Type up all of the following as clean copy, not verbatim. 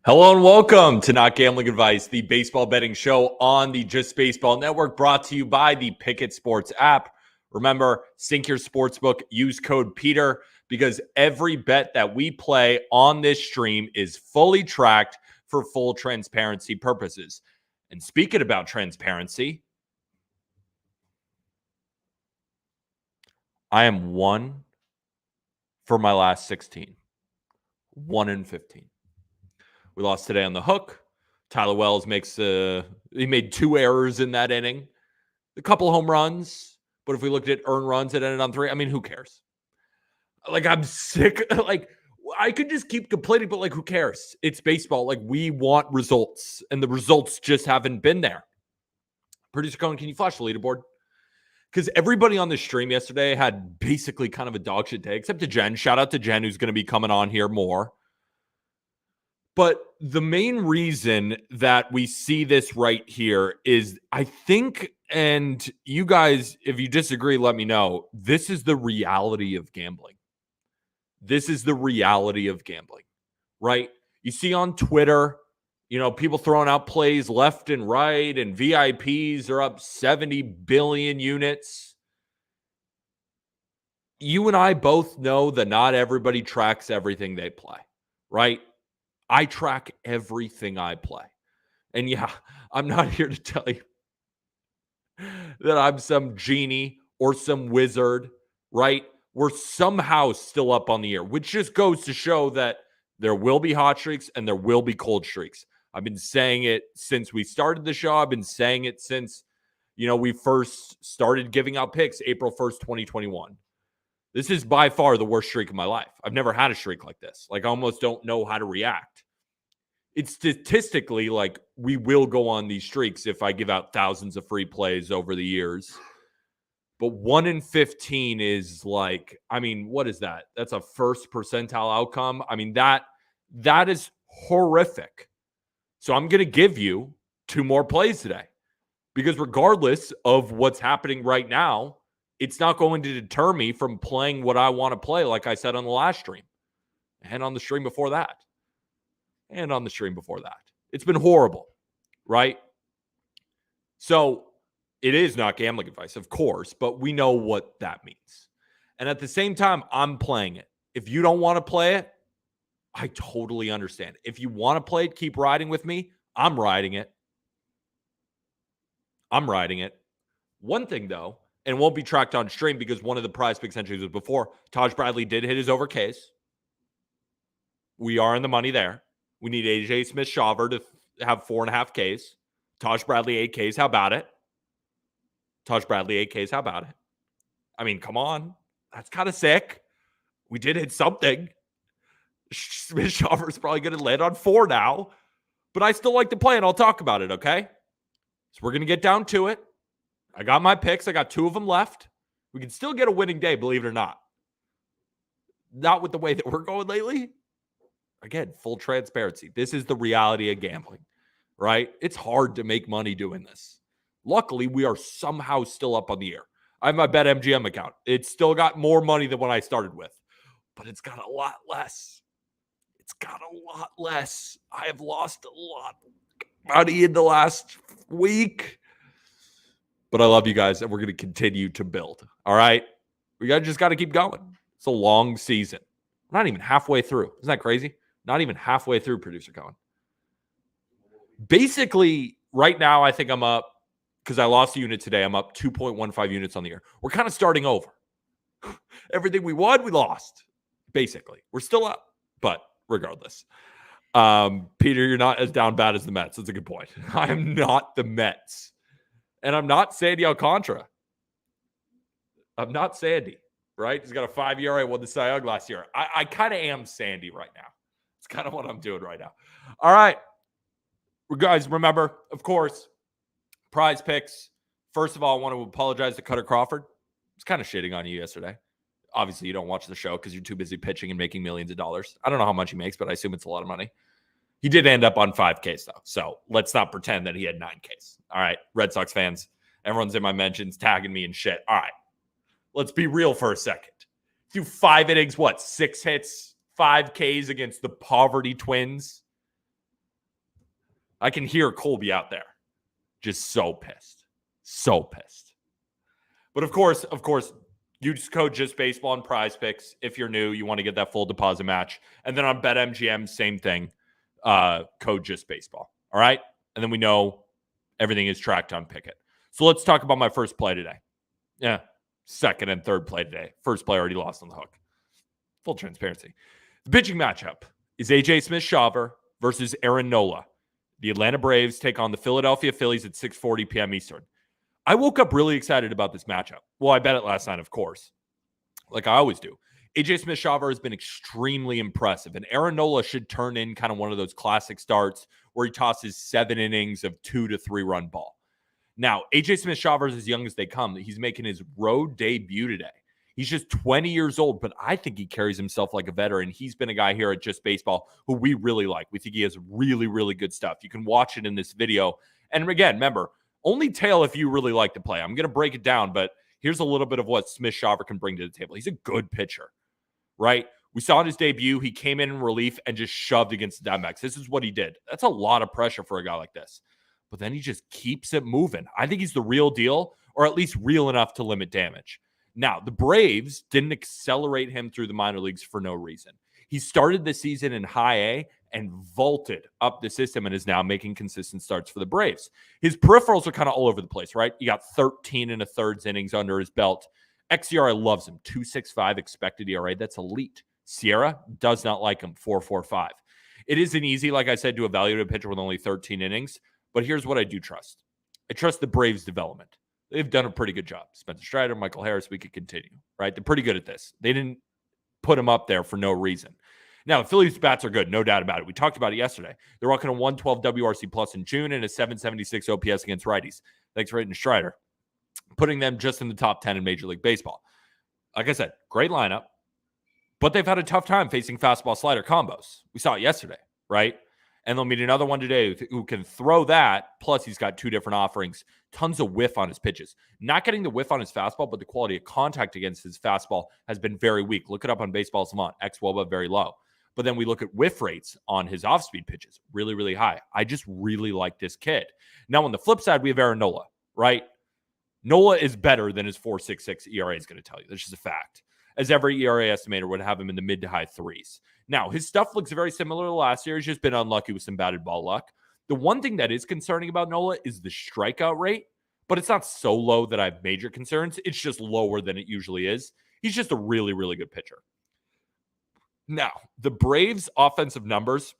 Hello and welcome to Not Gambling Advice, the baseball betting show on the Just Baseball Network, brought to you by the Pikkit Sports App. Remember, sync your sportsbook, use code Peter, because every bet that we play on this stream is fully tracked for full transparency purposes. And speaking about transparency, I am 1 for my last 16. 1-15. We lost today on the hook. Tyler Wells he made 2 errors in that inning. A couple home runs. But if we looked at earned runs, it ended on 3. I mean, who cares? I'm sick. I could just keep complaining, but who cares? It's baseball. We want results. And the results just haven't been there. Producer Cohen, can you flash the leaderboard? Because everybody on the stream yesterday had basically kind of a dog shit day, except to Jen. Shout out to Jen, who's going to be coming on here more. But the main reason that we see this right here is, I think, and you guys, if you disagree, let me know. This is the reality of gambling. This is the reality of gambling, right? You see on Twitter, people throwing out plays left and right, and VIPs are up 70 billion units. You and I both know that not everybody tracks everything they play, right? I track everything I play. And yeah, I'm not here to tell you that I'm some genie or some wizard, right? We're somehow still up on the air, which just goes to show that there will be hot streaks and there will be cold streaks. I've been saying it since we started the show. I've been saying it since, we first started giving out picks April 1st, 2021. This is by far the worst streak of my life. I've never had a streak like this. I almost don't know how to react. It's statistically we will go on these streaks if I give out thousands of free plays over the years. But 1-15 is what is that? That's a first percentile outcome. That is horrific. So I'm going to give you 2 more plays today, because regardless of what's happening right now, it's not going to deter me from playing what I want to play, like I said on the last stream and on the stream before that. It's been horrible, right? So it is not gambling advice, of course, but we know what that means. And at the same time, I'm playing it. If you don't want to play it, I totally understand. If you want to play it, keep riding with me. I'm riding it. One thing, though, and won't be tracked on stream because one of the prize picks entries was before, Taj Bradley did hit his over case. We are in the money there. We need AJ Smith-Shawver to have 4.5 Ks. Taj Bradley 8 Ks. How about it? Come on. That's kind of sick. We did hit something. Smith-Shawver is probably going to land on 4 now. But I still like to play, and I'll talk about it, okay? So we're going to get down to it. I got my picks. I got 2 of them left. We can still get a winning day, believe it or not. Not with the way that we're going lately. Again, full transparency. This is the reality of gambling, right? It's hard to make money doing this. Luckily, we are somehow still up on the air. I have my BetMGM account. It's still got more money than what I started with, but it's got a lot less. I have lost a lot of money in the last week, but I love you guys, and we're going to continue to build, all right? We just got to keep going. It's a long season. We're not even halfway through. Isn't that crazy? Not even halfway through, Producer Cohen. Basically, right now, I think I'm up, because I lost a unit today, I'm up 2.15 units on the year. We're kind of starting over. Everything we won, we lost. Basically. We're still up, but regardless. Peter, you're not as down bad as the Mets. That's a good point. I am not the Mets. And I'm not Sandy Alcantara. I'm not Sandy, right? He's got a 5 ERA, won the Cy Young last year. I kind of am Sandy right now. It's kind of what I'm doing right now. All right. Guys, remember, of course, prize picks. First of all, I want to apologize to Cutter Crawford. I was kind of shitting on you yesterday. Obviously, you don't watch the show because you're too busy pitching and making millions of dollars. I don't know how much he makes, but I assume it's a lot of money. He did end up on 5 Ks, though. So let's not pretend that he had 9 Ks. All right, Red Sox fans, everyone's in my mentions, tagging me and shit. All right, let's be real for a second. Do 5 innings, 6 hits, 5 Ks against the Poverty Twins. I can hear Colby out there just so pissed. So pissed. But of course, use code JustBaseball on Prize Picks. If you're new, you want to get that full deposit match. And then on BetMGM, same thing. Code JustBaseball. All right? And then we know everything is tracked on Pikkit. So let's talk about my first play today. Yeah, second and third play today. First play already lost on the hook. Full transparency. The pitching matchup is A.J. Smith-Shawver versus Aaron Nola. The Atlanta Braves take on the Philadelphia Phillies at 6:40 p.m. Eastern. I woke up really excited about this matchup. Well, I bet it last night, of course, like I always do. A.J. Smith-Shawver has been extremely impressive, and Aaron Nola should turn in kind of one of those classic starts where he tosses 7 innings of 2 to 3 run ball. Now, A.J. Smith-Shawver is as young as they come. He's making his road debut today. He's just 20 years old, but I think he carries himself like a veteran. He's been a guy here at Just Baseball who we really like. We think he has really, really good stuff. You can watch it in this video. And again, remember, only tail if you really like to play. I'm going to break it down, but here's a little bit of what Smith-Shawver can bring to the table. He's a good pitcher, right? We saw in his debut, he came in relief and just shoved against the Diamondbacks. This is what he did. That's a lot of pressure for a guy like this. But then he just keeps it moving. I think he's the real deal, or at least real enough to limit damage. Now, the Braves didn't accelerate him through the minor leagues for no reason. He started the season in high A and vaulted up the system and is now making consistent starts for the Braves. His peripherals are kind of all over the place, right? You got 13 and a third innings under his belt. xERA loves him. 2.65 expected ERA. That's elite. Sierra does not like him. 4.45. It isn't easy, like I said, to evaluate a pitcher with only 13 innings, but here's what I do trust. I trust the Braves' development. They've done a pretty good job. Spencer Strider, Michael Harris, we could continue, right? They're pretty good at this. They didn't put him up there for no reason. Now, the Phillies' bats are good, no doubt about it. We talked about it yesterday. They're rocking a 112 WRC plus in June and a 776 OPS against righties. Thanks for hitting Strider. Putting them just in the top 10 in Major League Baseball. Like I said, great lineup, but they've had a tough time facing fastball slider combos. We saw it yesterday, right? And they'll meet another one today who can throw that. Plus, he's got 2 different offerings. Tons of whiff on his pitches. Not getting the whiff on his fastball, but the quality of contact against his fastball has been very weak. Look it up on Baseball Savant. xWOBA, very low. But then we look at whiff rates on his off-speed pitches. Really, really high. I just really like this kid. Now, on the flip side, we have Aaron Nola, right? Nola is better than his 4.66 ERA is going to tell you. That's just a fact. As every ERA estimator would have him in the mid to high 3s. Now, his stuff looks very similar to last year. He's just been unlucky with some batted ball luck. The one thing that is concerning about Nola is the strikeout rate, but it's not so low that I have major concerns. It's just lower than it usually is. He's just a really, really good pitcher. Now, the Braves' offensive numbers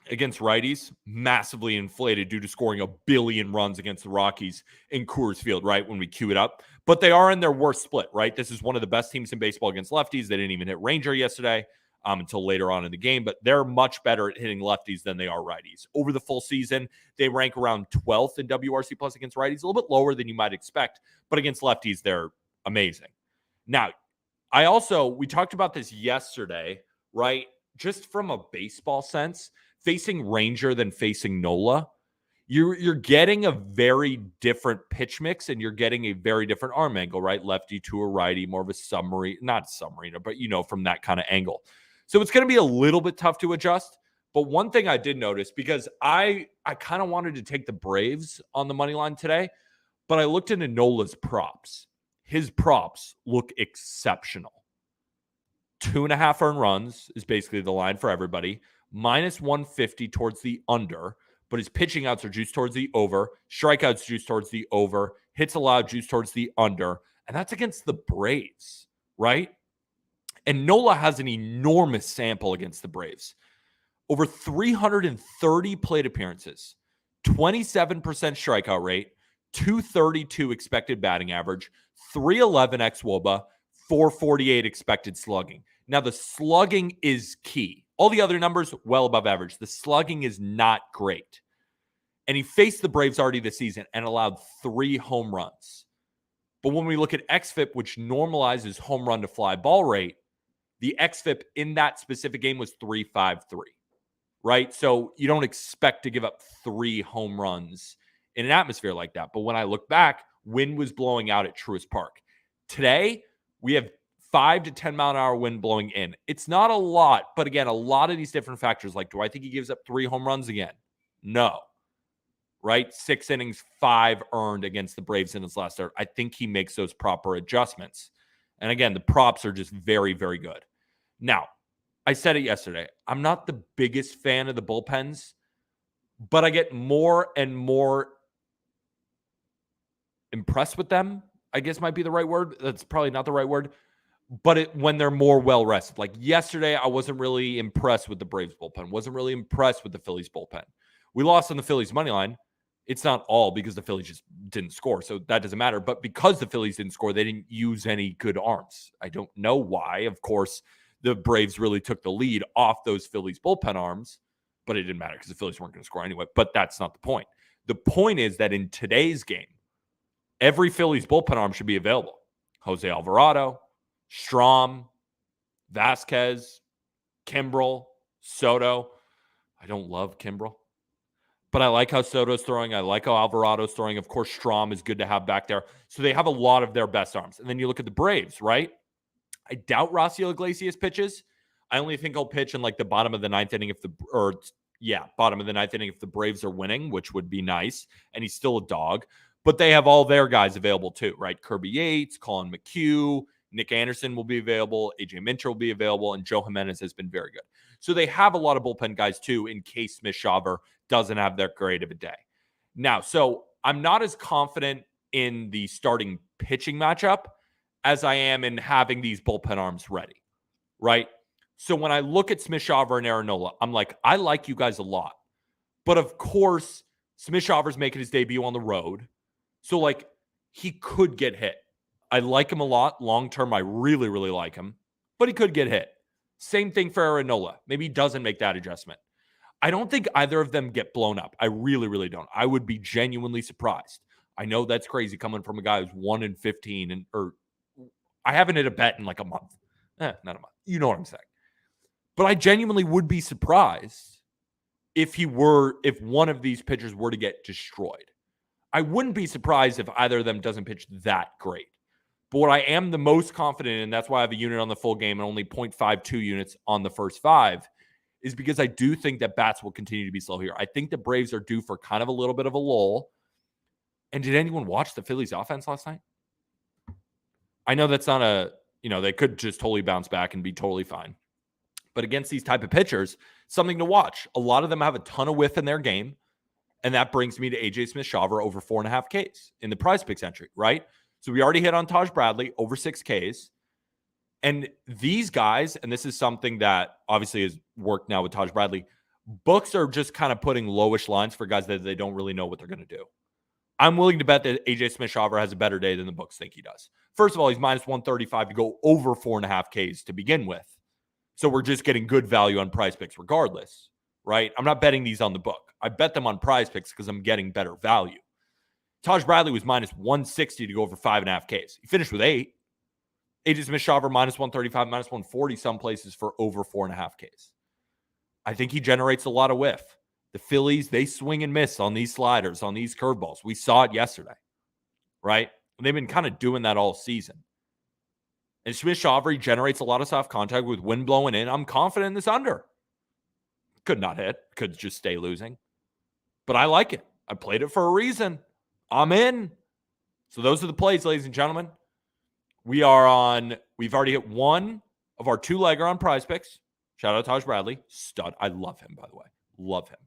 against righties, massively inflated due to scoring 1 billion runs against the Rockies in Coors Field, right, when we cue it up. But they are in their worst split, right? This is one of the best teams in baseball against lefties. They didn't even hit Ranger yesterday until later on in the game, but they're much better at hitting lefties than they are righties. Over the full season, they rank around 12th in WRC plus against righties, a little bit lower than you might expect, but against lefties, they're amazing. Now, we talked about this yesterday, right? Just from a baseball sense, facing Ranger than facing Nola, you're getting a very different pitch mix and you're getting a very different arm angle, right? Lefty to a righty, more of a submarine, not submariner, but from that kind of angle. So it's going to be a little bit tough to adjust. But one thing I did notice, because I kind of wanted to take the Braves on the money line today, but I looked into Nola's props. His props look exceptional. 2.5 earned runs is basically the line for everybody. Minus 150 towards the under, but his pitching outs are juiced towards the over. Strikeouts juiced towards the over. Hits allowed juiced towards the under. And that's against the Braves, right? And Nola has an enormous sample against the Braves. Over 330 plate appearances, 27% strikeout rate, 232 expected batting average, 311 xWOBA, 448 expected slugging. Now, the slugging is key. All the other numbers, well above average. The slugging is not great. And he faced the Braves already this season and allowed 3 home runs. But when we look at xFIP, which normalizes home run to fly ball rate, the xFIP in that specific game was 3.53, right? So you don't expect to give up 3 home runs in an atmosphere like that. But when I look back, wind was blowing out at Truist Park. Today, we have 5 to 10 mile an hour wind blowing in. It's not a lot, but again, a lot of these different factors, like, do I think he gives up 3 home runs again? No. right? 6 innings, 5 earned against the Braves in his last start. I think he makes those proper adjustments. And again, the props are just very, very good. Now, I said it yesterday. I'm not the biggest fan of the bullpens, but I get more and more impressed with them, I guess might be the right word. That's probably not the right word. But when they're more well-rested. Like yesterday, I wasn't really impressed with the Braves bullpen. Wasn't really impressed with the Phillies bullpen. We lost on the Phillies money line. It's not all because the Phillies just didn't score, so that doesn't matter. But because the Phillies didn't score, they didn't use any good arms. I don't know why. Of course, the Braves really took the lead off those Phillies bullpen arms, but it didn't matter because the Phillies weren't going to score anyway. But that's not the point. The point is that in today's game, every Phillies bullpen arm should be available. Jose Alvarado, Strom, Vasquez, Kimbrel, Soto. I don't love Kimbrel, but I like how Soto's throwing. I like how Alvarado's throwing. Of course, Strom is good to have back there. So they have a lot of their best arms. And then you look at the Braves, right? I doubt Raciel Iglesias pitches. I only think he'll pitch in like the bottom of the ninth inning bottom of the ninth inning if the Braves are winning, which would be nice. And he's still a dog. But they have all their guys available too, right? Kirby Yates, Colin McHugh, Nick Anderson will be available, AJ Minter will be available, and Joe Jimenez has been very good. So they have a lot of bullpen guys too in case Smith-Shawver doesn't have that great of a day. Now, so I'm not as confident in the starting pitching matchup as I am in having these bullpen arms ready, right? So when I look at Smith-Shawver and Aaron, I'm like, I like you guys a lot. But of course, Smith-Shawver's making his debut on the road. So like he could get hit. I like him a lot. Long term, I really, really like him. But he could get hit. Same thing for Aaron. Maybe he doesn't make that adjustment. I don't think either of them get blown up. I really, really don't. I would be genuinely surprised. I know that's crazy coming from a guy who's 1-15 or I haven't hit a bet in like a month. Not a month. You know what I'm saying. But I genuinely would be surprised if one of these pitchers were to get destroyed. I wouldn't be surprised if either of them doesn't pitch that great. But what I am the most confident in, that's why I have a unit on the full game and only 0.52 units on the first 5, is because I do think that bats will continue to be slow here. I think the Braves are due for kind of a little bit of a lull. And did anyone watch the Phillies offense last night? I know that's not they could just totally bounce back and be totally fine. But against these type of pitchers, something to watch. A lot of them have a ton of whiff in their game. And that brings me to AJ Smith-Shawver over 4.5 Ks in the Prize Picks entry, right? So we already hit on Taj Bradley over 6 Ks. And these guys, and this is something that obviously has worked now with Taj Bradley, books are just kind of putting lowish lines for guys that they don't really know what they're going to do. I'm willing to bet that AJ Smith-Shawver has a better day than the books think he does. First of all, he's minus 135 to go over 4.5 Ks to begin with. So we're just getting good value on Prize Picks regardless, right? I'm not betting these on the book. I bet them on Prize Picks because I'm getting better value. Taj Bradley was minus 160 to go over 5.5 Ks. He finished with 8. AJ Smith-Shawver minus 135, minus 140 some places for over 4.5 Ks. I think he generates a lot of whiff. The Phillies, they swing and miss on these sliders, on these curveballs. We saw it yesterday, right? And they've been kind of doing that all season. And Smith-Shawver generates a lot of soft contact with wind blowing in. I'm confident in this under. Could not hit. Could just stay losing. But I like it. I played it for a reason. I'm in. So those are the plays, ladies and gentlemen. We've already hit one of our 2-legger on Prize Picks. Shout out Taj Bradley. Stud. I love him, by the way. Love him.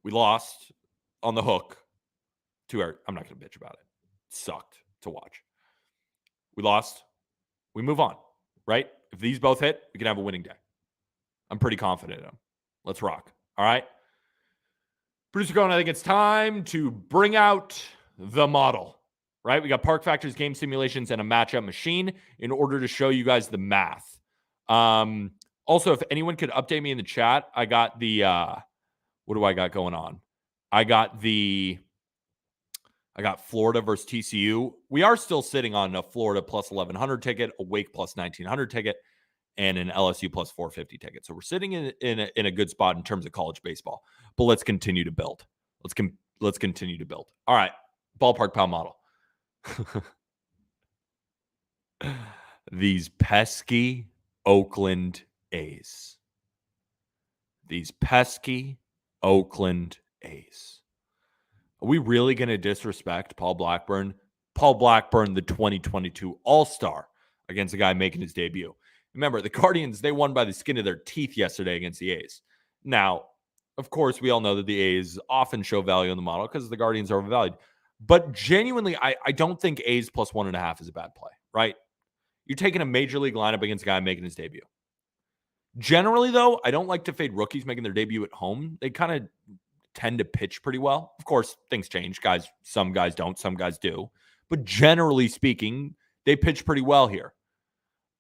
We lost on the hook to Eric. I'm not going to bitch about it. It sucked to watch. We lost. We move on, right? If these both hit, we can have a winning day. I'm pretty confident in them. Let's rock. All right? Producer Cohen, I think it's time to bring out the model, right? We got Park Factors, game simulations, and a matchup machine in order to show you guys the math. Also, if anyone could update me in the chat, I got the, what do I got going on? I got Florida versus TCU. We are still sitting on a Florida plus 1,100 ticket, a Wake plus 1,900 ticket, and an LSU plus 450 ticket. So we're sitting in a good spot in terms of college baseball. But let's continue to build. Let's continue to build. All right, ballpark pound model. These pesky Oakland A's. These pesky Oakland A's. Are we really going to disrespect Paul Blackburn? Paul Blackburn, the 2022 All-Star, against a guy making his debut. Remember, the Guardians, they won by the skin of their teeth yesterday against the A's. Now, of course, we all know that the A's often show value in the model because the Guardians are overvalued. But genuinely, I don't think A's plus 1.5 is a bad play, right? You're taking a major league lineup against a guy making his debut. Generally, though, I don't like to fade rookies making their debut at home. They kind of tend to pitch pretty well. Of course, things change. Some guys don't, some guys do. But generally speaking, they pitch pretty well here.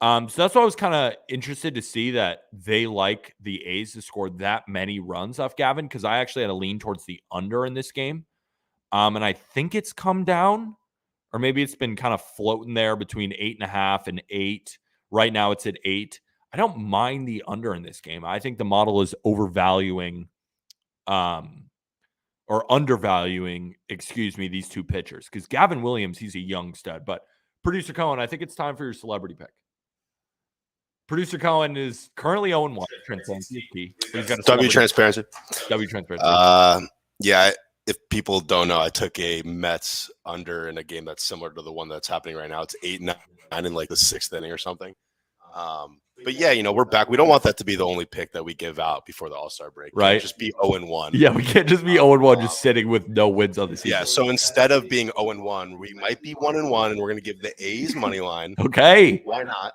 So that's why I was kind of interested to see that they like the A's to score that many runs off Gavin, because I actually had a lean towards the under in this game. And I think it's come down, or maybe it's been kind of floating there between 8.5 and 8. Right now it's at 8. I don't mind the under in this game. I think the model is overvaluing or undervaluing, these two pitchers. Because Gavin Williams, he's a young stud. But Producer Cohen, I think it's time for your celebrity pick. Producer Cohen is currently 0-1. Transparency. W transparency. Yeah, if people don't know, I took a Mets under in a game that's similar to the one that's happening right now. It's 8-9 in like the 6th inning or something. But yeah, we're back. We don't want that to be the only pick that we give out before the All-Star break. Right. Just be 0-1. Yeah, we can't just be 0-1 just sitting with no wins on the season. Yeah, so instead of being 0-1, we might be 1-1, and we're going to give the A's money line. Okay. Why not?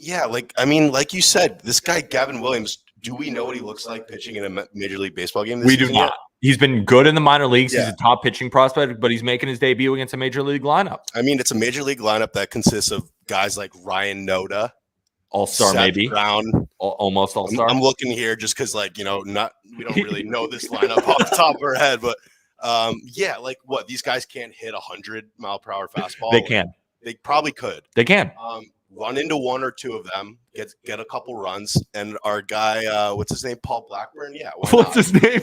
Yeah, like you said, this guy, Gavin Williams, do we know what he looks like pitching in a Major League Baseball game this season? We do not. He's been good in the minor leagues. Yeah. He's a top pitching prospect, but he's making his debut against a Major League lineup. I mean, it's a Major League lineup that consists of guys like Ryan Noda, All-Star Seth maybe, Brown, almost All-Star. I'm looking here just because, we don't really know this lineup off the top of our head, but yeah, these guys can't hit 100-mile-per-hour fastball. They can. They probably could. They can. Run into one or two of them, get a couple runs, and our guy, what's his name, Paul Blackburn? Yeah, what's his name?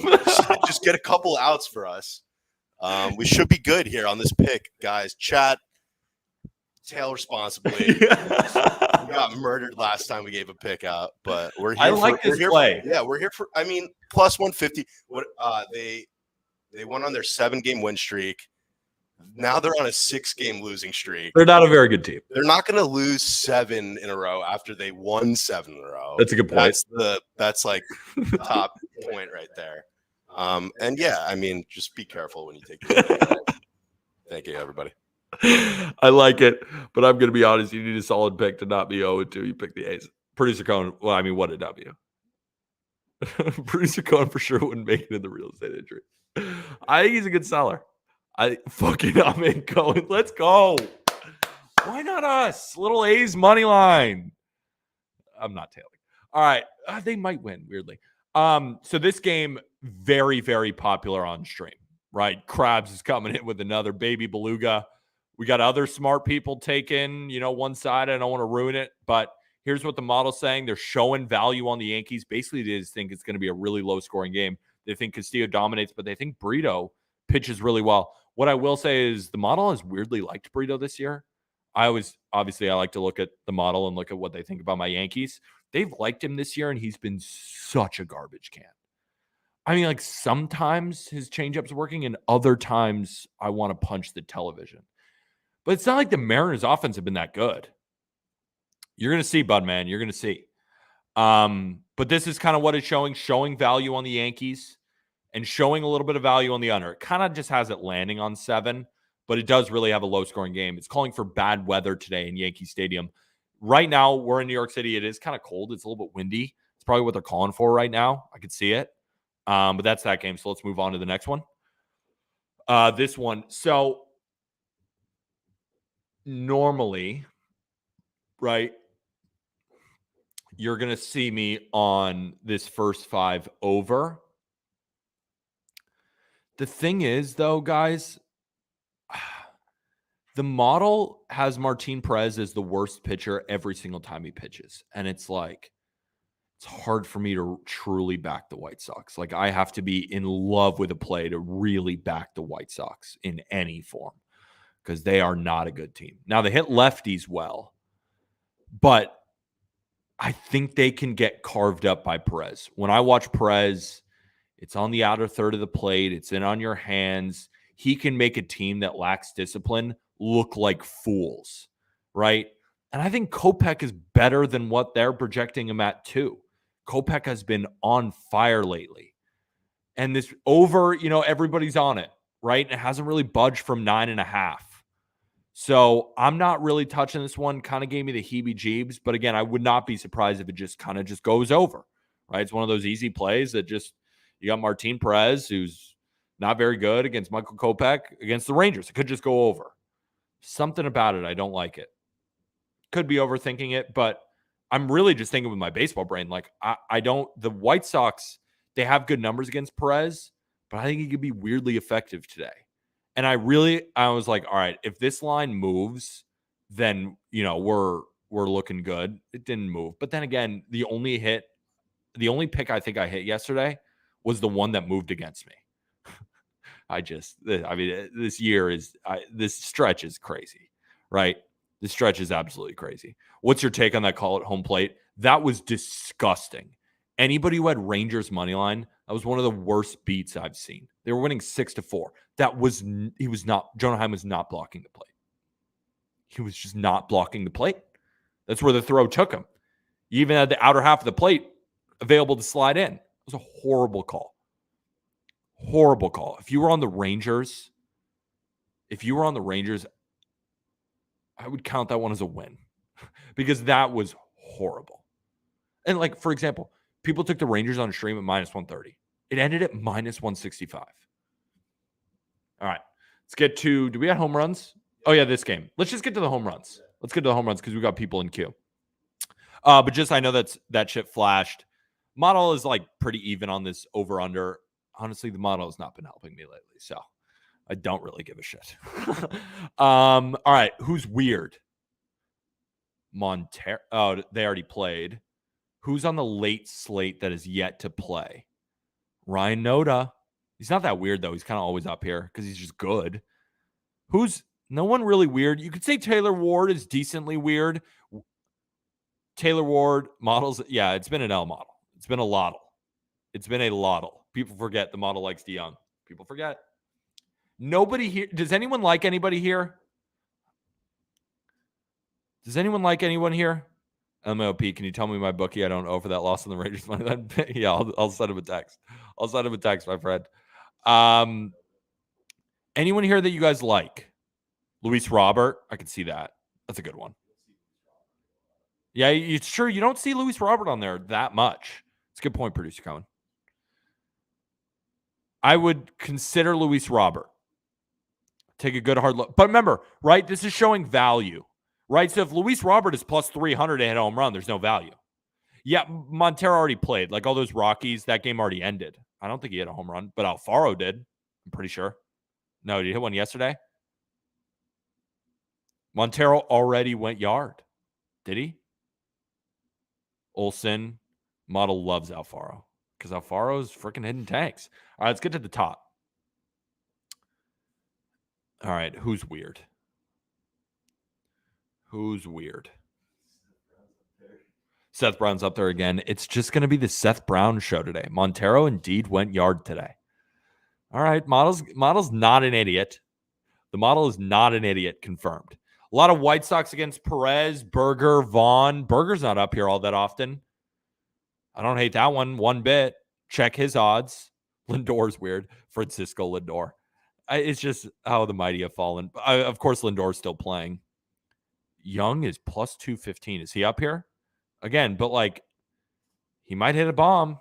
just get a couple outs for us. We should be good here on this pick, guys. Chat, tail responsibly. We got murdered last time we gave a pick out, but we're here. I like this play. We're here for. I mean, plus 150. What they went on their 7-game win streak. Now they're on a 6-game losing streak. They're not a very good team. They're not going to lose 7 in a row after they won 7 in a row. That's a good point. That's like the top point right there. And yeah, I mean, just be careful when you take it. Thank you, everybody. I like it, but I'm going to be honest. You need a solid pick to not be 0-2. You pick the A's. Producer Cohen. Well, I mean, what a W. Producer Cohen for sure wouldn't make it in the real estate injury. I think he's a good seller. I'm in Cohen. Let's go. Why not us? Little A's money line. I'm not tailing. All right. They might win, weirdly. So this game, very, very popular on stream, right? Krabs is coming in with another baby beluga. We got other smart people taking, one side. I don't want to ruin it, but here's what the model's saying. They're showing value on the Yankees. Basically, they just think it's going to be a really low-scoring game. They think Castillo dominates, but they think Brito pitches really well. What I will say is the model has weirdly liked Brito this year. I like to look at the model and look at what they think about my Yankees. They've liked him this year, and he's been such a garbage can. I mean, sometimes his changeup's working, and other times I want to punch the television. But it's not like the Mariners' offense have been that good. You're going to see, Bud, man. You're going to see. But this is kind of what it's showing value on the Yankees and showing a little bit of value on the under. It kind of just has it landing on 7, but it does really have a low-scoring game. It's calling for bad weather today in Yankee Stadium. Right now, we're in New York City. It is kind of cold. It's a little bit windy. It's probably what they're calling for right now. I could see it. But that's that game. So let's move on to the next one. This one. So normally, right, you're going to see me on this first 5 over. The thing is, though, guys, the model has Martin Perez as the worst pitcher every single time he pitches. And it's hard for me to truly back the White Sox. I have to be in love with a play to really back the White Sox in any form because they are not a good team. Now, they hit lefties well, but I think they can get carved up by Perez. When I watch Perez It's on the outer third of the plate. It's in on your hands. He can make a team that lacks discipline look like fools, right? And I think Kopech is better than what they're projecting him at too. Kopech has been on fire lately. And this over, everybody's on it, right? And it hasn't really budged from 9.5. So I'm not really touching this one. Kind of gave me the heebie-jeebs. But again, I would not be surprised if it just kind of just goes over, right? It's one of those easy plays that just, you got Martin Perez, who's not very good against Michael Kopech against the Rangers. It could just go over. Something about it, I don't like it. Could be overthinking it, but I'm really just thinking with my baseball brain. Like, the White Sox, they have good numbers against Perez, but I think he could be weirdly effective today. And I was like, all right, if this line moves, then, we're looking good. It didn't move. But then again, the only pick I think I hit yesterday was the one that moved against me. This stretch is crazy, right? This stretch is absolutely crazy. What's your take on that call at home plate? That was disgusting. Anybody who had Rangers money line, that was one of the worst beats I've seen. They were winning 6-4. Jonah Heim was not blocking the plate. He was just not blocking the plate. That's where the throw took him. You even had the outer half of the plate available to slide in. It was a horrible call. Horrible call. If you were on the Rangers, I would count that one as a win because that was horrible. And like, for example, people took the Rangers on a stream at -130. It ended at -165. All right. Let's get to, do we have home runs? Oh yeah, this game. Let's just get to the home runs. Let's get to the home runs because we got people in queue. But just, I know that shit flashed. Model is like pretty even on this over-under. Honestly, the model has not been helping me lately, so I don't really give a shit. All right, who's weird? Montero. Oh, they already played. Who's on the late slate that is yet to play? Ryan Noda. He's not that weird, though. He's kind of always up here because he's just good. No one really weird? You could say Taylor Ward is decently weird. Taylor Ward models. Yeah, it's been an L model. It's been a lottle. People forget the model likes DeYoung. People forget. Nobody here. Does anyone like anybody here? Does anyone like anyone here? MLP, can you tell me my bookie I don't owe for that loss on the Rangers money? Yeah, I'll send him a text. My friend. Anyone here that you guys like? Luis Robert, I can see that. That's a good one. Yeah, it's true. You don't see Luis Robert on there that much. It's a good point, producer Cohen. I would consider Luis Robert. Take a good hard look. But remember, right, this is showing value, right? So if Luis Robert is plus 300 to hit a home run, there's no value. Yeah, Montero already played. Like all those Rockies, that game already ended. I don't think he hit a home run, but Alfaro did. I'm pretty sure. No, did he hit one yesterday? Montero already went yard. Did he? Olsen, model loves Alfaro because Alfaro's freaking hitting tanks. All right, let's get to the top. All right, who's weird? Seth Brown's up there again. It's just going to be the Seth Brown show today. Montero indeed went yard today. All right, model's not an idiot. The model is not an idiot, confirmed. A lot of White Sox against Perez, Berger, Vaughn. Berger's not up here all that often. I don't hate that one bit. Check his odds. Lindor's weird. Francisco Lindor. It's just how the mighty have fallen. Of course, Lindor's still playing. Young is plus 215. Is he up here? Again, but like, he might hit a bomb.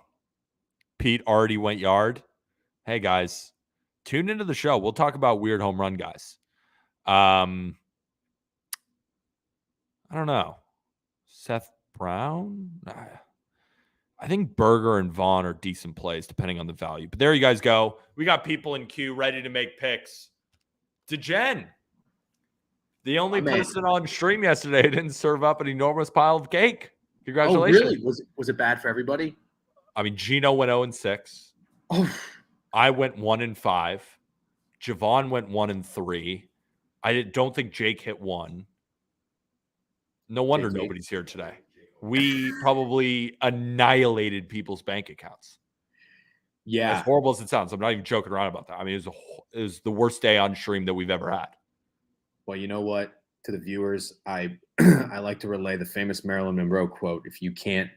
Pete already went yard. Hey, guys, tune into the show. We'll talk about weird home run guys. I don't know. Seth Brown? I think Berger and Vaughn are decent plays, depending on the value. But there you guys go. We got people in queue ready to make picks. DeGen, the only person on stream yesterday who didn't serve up an enormous pile of cake. Congratulations. Oh, really? Was it bad for everybody? I mean, Gino went 0-6. Oh. I went 1-5. Javon went 1-3. I don't think Jake hit 1. No wonder nobody's here today. We probably annihilated people's bank accounts. Yeah. As horrible as it sounds, I'm not even joking around about that. I mean, it was the worst day on stream that we've ever had. Well, you know what? To the viewers, I I like to relay the famous Marilyn Monroe quote: "If you can't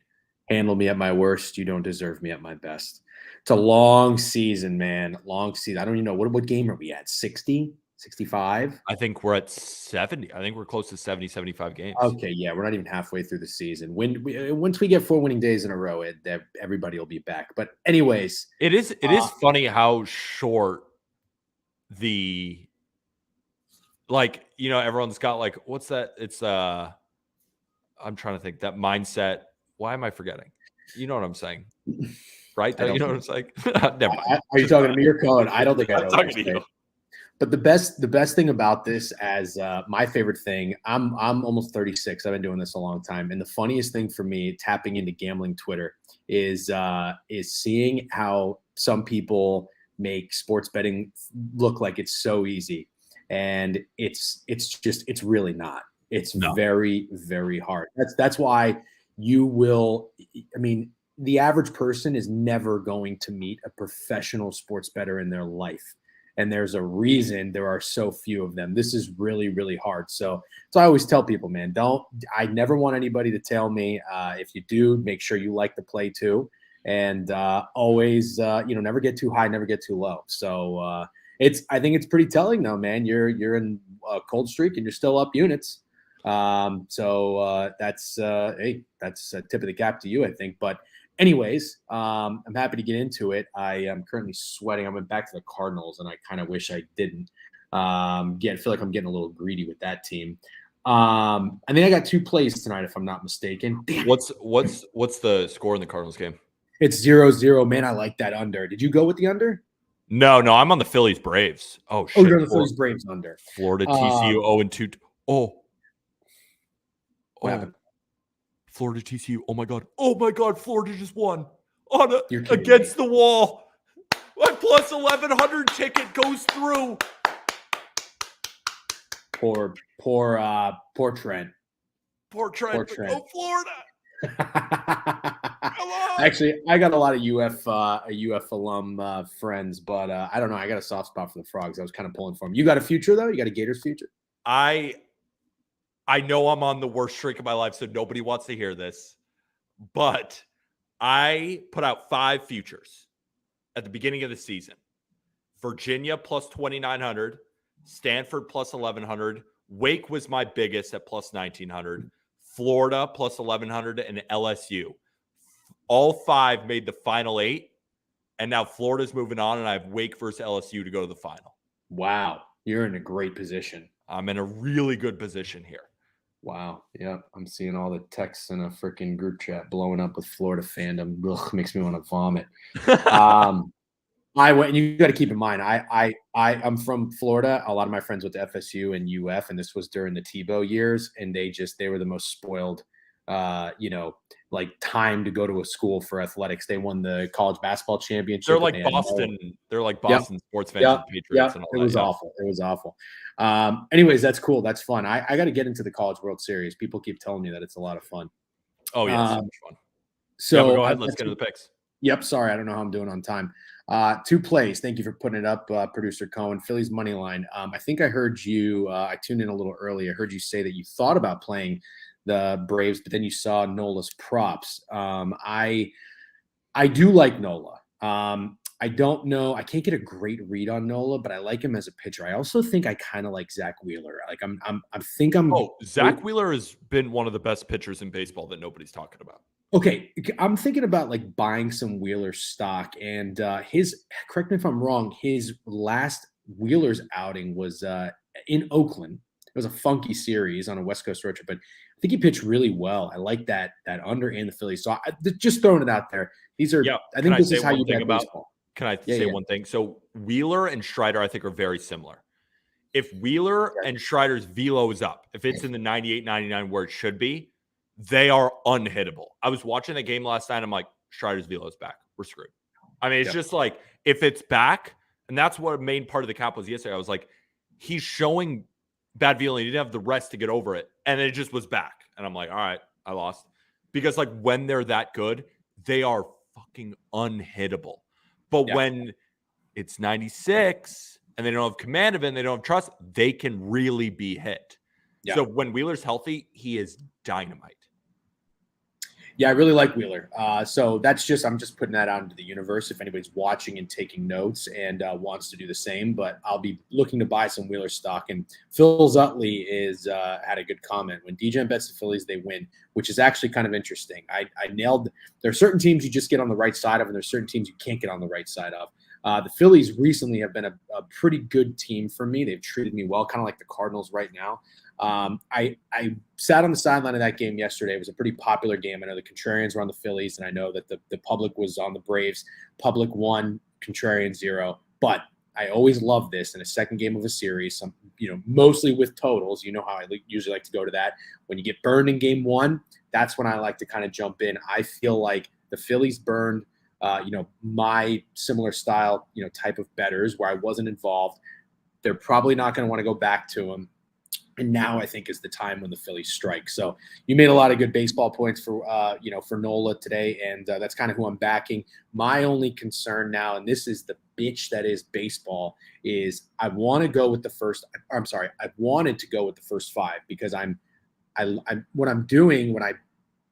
handle me at my worst, you don't deserve me at my best." It's a long season, man. Long season. I don't even know what game are we at? 60, 65? I think we're at 70. I think we're close to 70, 75 games. Okay, yeah, we're not even halfway through the season. Once we get 4 winning days in a row, everybody will be back. But anyways, It is funny how short the everyone's got like, what's that? It's I'm trying to think that mindset. Why am I forgetting? You know what I'm saying, right? You know what I'm saying? Never mind. Are you talking to me or Cohen? I don't think I know. I'm talking to you. But the best thing about this, as my favorite thing, I'm almost 36. I've been doing this a long time, and the funniest thing for me, tapping into gambling Twitter, is seeing how some people make sports betting look like it's so easy, and it's really not. It's very, very hard. That's why you will. I mean, the average person is never going to meet a professional sports bettor in their life. And there's a reason there are so few of them. This is really, really hard. So I always tell people, man, I never want anybody to tell me, if you do, make sure you like the play too. And always, never get too high, never get too low. So I think it's pretty telling though, man. You're in a cold streak and you're still up units. That's a tip of the cap to you, I think. But anyways, I'm happy to get into it. I am currently sweating. I went back to the Cardinals, and I kind of wish I didn't. I feel like I'm getting a little greedy with that team. I think I got 2 plays tonight, if I'm not mistaken. Damn. What's the score in the Cardinals game? It's 0-0. Man, I like that under. Did you go with the under? No, I'm on the Phillies Braves. Oh shit! Oh, you're on the Phillies Braves under. Florida TCU 0-2. What happened? Florida TCU. Oh my god! Florida just won against the wall. My plus 1100 ticket goes through. Poor Trent. Poor Trent. Go Florida. Come on. Actually, I got a lot of UF alum friends, but I don't know. I got a soft spot for the Frogs. I was kind of pulling for them. You got a future though? You got a Gators future? I know I'm on the worst streak of my life, so nobody wants to hear this. But I put out 5 futures at the beginning of the season. Virginia plus 2,900, Stanford plus 1,100, Wake was my biggest at plus 1,900, Florida plus 1,100, and LSU. All 5 made the final 8, and now Florida's moving on, and I have Wake versus LSU to go to the final. Wow, you're in a great position. I'm in a really good position here. Wow. Yeah. I'm seeing all the texts in a freaking group chat blowing up with Florida fandom. Ugh, makes me want to vomit. You got to keep in mind, I'm from Florida. A lot of my friends went to FSU and UF, and this was during the Tebow years. And they were the most spoiled, time to go to a school for athletics. They won the college basketball championship. They're like Boston. They're like Boston sports fans and Patriots and all that. It was awful. It was awful. Anyways, that's cool. That's fun. I got to get into the College World Series. People keep telling me that it's a lot of fun. Oh yeah, so much fun. So go ahead. Let's get to the picks. Yep. Sorry, I don't know how I'm doing on time. 2 plays. Thank you for putting it up, producer Cohen. Phillies money line. I think I heard you. I tuned in a little early. I heard you say that you thought about playing the Braves, but then you saw Nola's props. I do like Nola. I don't know. I can't get a great read on Nola, but I like him as a pitcher. I also think I kind of like Zach Wheeler. Zach Wheeler has been one of the best pitchers in baseball that nobody's talking about. Okay, I'm thinking about like buying some Wheeler stock, and correct me if I'm wrong, his last Wheeler's outing was in Oakland. It was a funky series on a West Coast road trip, but I think he pitched really well. I like that under and the Phillies. So just throwing it out there. These are, I think this is how you bet baseball. Can I say one thing? So Wheeler and Strider, I think, are very similar. If Wheeler and Strider's velo is up, if it's in the 98, 99 where it should be, they are unhittable. I was watching the game last night. I'm like, Strider's velo is back. We're screwed. I mean, it's just like, if it's back, and that's what a main part of the cap was yesterday. I was like, he's showing bad velo. He didn't have the rest to get over it. And it just was back. And I'm like, all right, I lost. Because like when they're that good, they are fucking unhittable. But when it's 96 and they don't have command of it and they don't have trust, they can really be hit. Yeah. So when Wheeler's healthy, he is dynamite. Yeah, I really like Wheeler. So I'm just putting that out into the universe if anybody's watching and taking notes and wants to do the same. But I'll be looking to buy some Wheeler stock. And Phil Zutley had a good comment. When DGen bets the Phillies, they win, which is actually kind of interesting. I nailed. There are certain teams you just get on the right side of, and there's certain teams you can't get on the right side of. The Phillies recently have been a pretty good team for me. They've treated me well, kind of like the Cardinals right now. I sat on the sideline of that game yesterday. It was a pretty popular game. I know the contrarians were on the Phillies, and I know that the public was on the Braves. Public 1, contrarian 0. But I always love this in a second game of a series, mostly with totals. You know how I usually like to go to that. When you get burned in game 1, that's when I like to kind of jump in. I feel like the Phillies burned my similar style, type of bettors where I wasn't involved. They're probably not going to want to go back to them. And now I think is the time when the Phillies strike. So you made a lot of good baseball points for Nola today, and that's kind of who I'm backing. My only concern now, and this is the bitch that is baseball, is I wanted to go with the first 5 because what I'm doing when I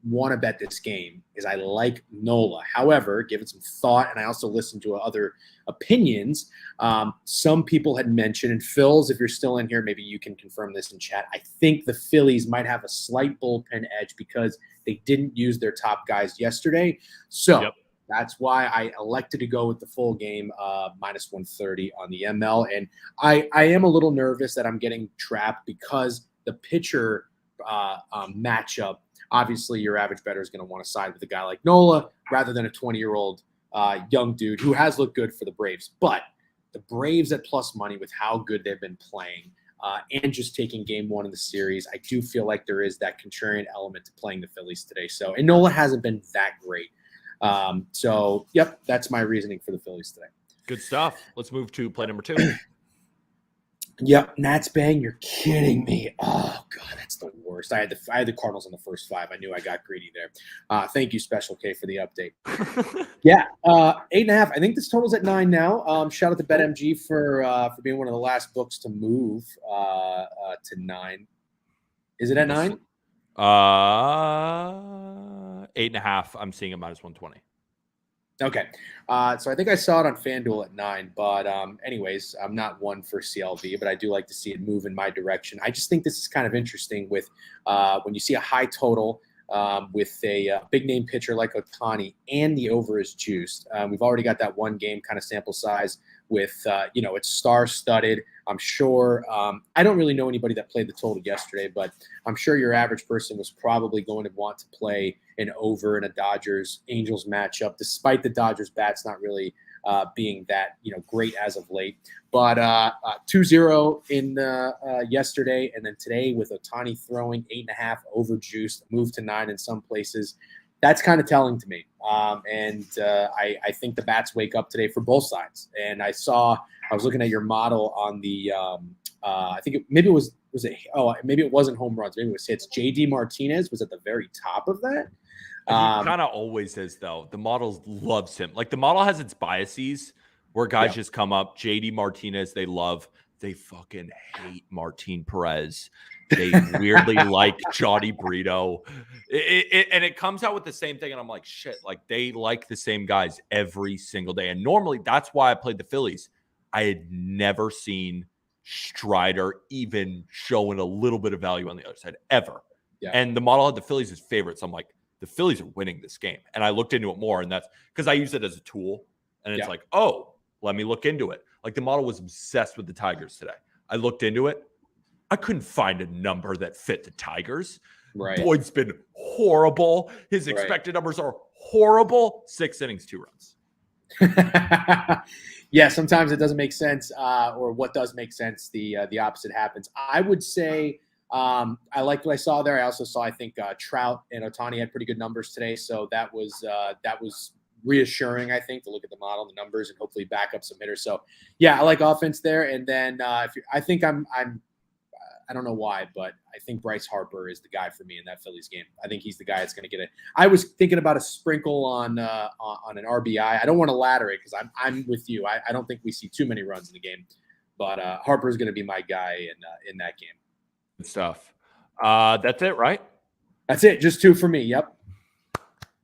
want to bet this game is I like Nola. However, give it some thought, and I also listened to other opinions. Some people had mentioned, and Phil's, if you're still in here, maybe you can confirm this in chat. I think the Phillies might have a slight bullpen edge because they didn't use their top guys yesterday. So that's why I elected to go with the full game, minus 130 on the ML. And I am a little nervous that I'm getting trapped because the pitcher matchup, obviously your average bettor is going to want to side with a guy like Nola rather than a 20-year-old young dude who has looked good for the Braves. But the Braves at plus money with how good they've been playing and just taking game 1 in the series, I do feel like there is that contrarian element to playing the Phillies today. So, and Nola hasn't been that great. That's my reasoning for the Phillies today. Good stuff. Let's move to play number 2. Yep, Nats bang. You're kidding me. Oh God, that's the worst. I had the Cardinals on the first 5. I knew I got greedy there. Thank you, Special K, for the update. 8.5. I think this total's at 9 now. Shout out to BetMG for being one of the last books to move to 9. Is it at 9? 8.5. I'm seeing a minus 120. Okay. So I think I saw it on FanDuel at 9, but anyways, I'm not one for CLV, but I do like to see it move in my direction. I just think this is kind of interesting with when you see a high total with a big name pitcher like Ohtani and the over is juiced. We've already got that one game kind of sample size with, it's star-studded. I'm sure I don't really know anybody that played the total yesterday, but I'm sure your average person was probably going to want to play an over in a Dodgers-Angels matchup, despite the Dodgers bats not really being that great as of late. But 2-0 in yesterday, and then today with Ohtani throwing 8.5 over juiced, moved to 9 in some places. That's kind of telling to me. I think the bats wake up today for both sides. And I was looking at your model on the I think maybe it wasn't home runs, maybe it was hits. JD Martinez was at the very top of that. He kind of always is, though. The model loves him. Like, the model has its biases where guys just come up. JD Martinez, they fucking hate Martin Perez. They weirdly like Johnny Brito. And it comes out with the same thing. And I'm like, shit, like, they like the same guys every single day. And normally that's why I played the Phillies. I had never seen Strider even showing a little bit of value on the other side ever. Yeah. And the model had the Phillies as favorites. I'm like, the Phillies are winning this game. And I looked into it more, and that's because I use it as a tool. And it's like, oh, let me look into it. Like, the model was obsessed with the Tigers today. I looked into it. I couldn't find a number that fit the Tigers. Right. Boyd's been horrible. His expected numbers are horrible. 6 innings, 2 runs. Yeah, sometimes it doesn't make sense, or what does make sense, the opposite happens. I would say I liked what I saw there. I also saw, I think, Trout and Ohtani had pretty good numbers today, so that was reassuring, I think, to look at the model, the numbers, and hopefully back up some hitters. So, yeah, I like offense there. And then I I don't know why, but I think Bryce Harper is the guy for me in that Phillies game. I think he's the guy that's going to get it. I was thinking about a sprinkle on an RBI. I don't want to ladder it because I'm with you. I don't think we see too many runs in the game, but Harper is going to be my guy in that game. Good stuff. That's it, right? That's it. Just 2 for me. Yep.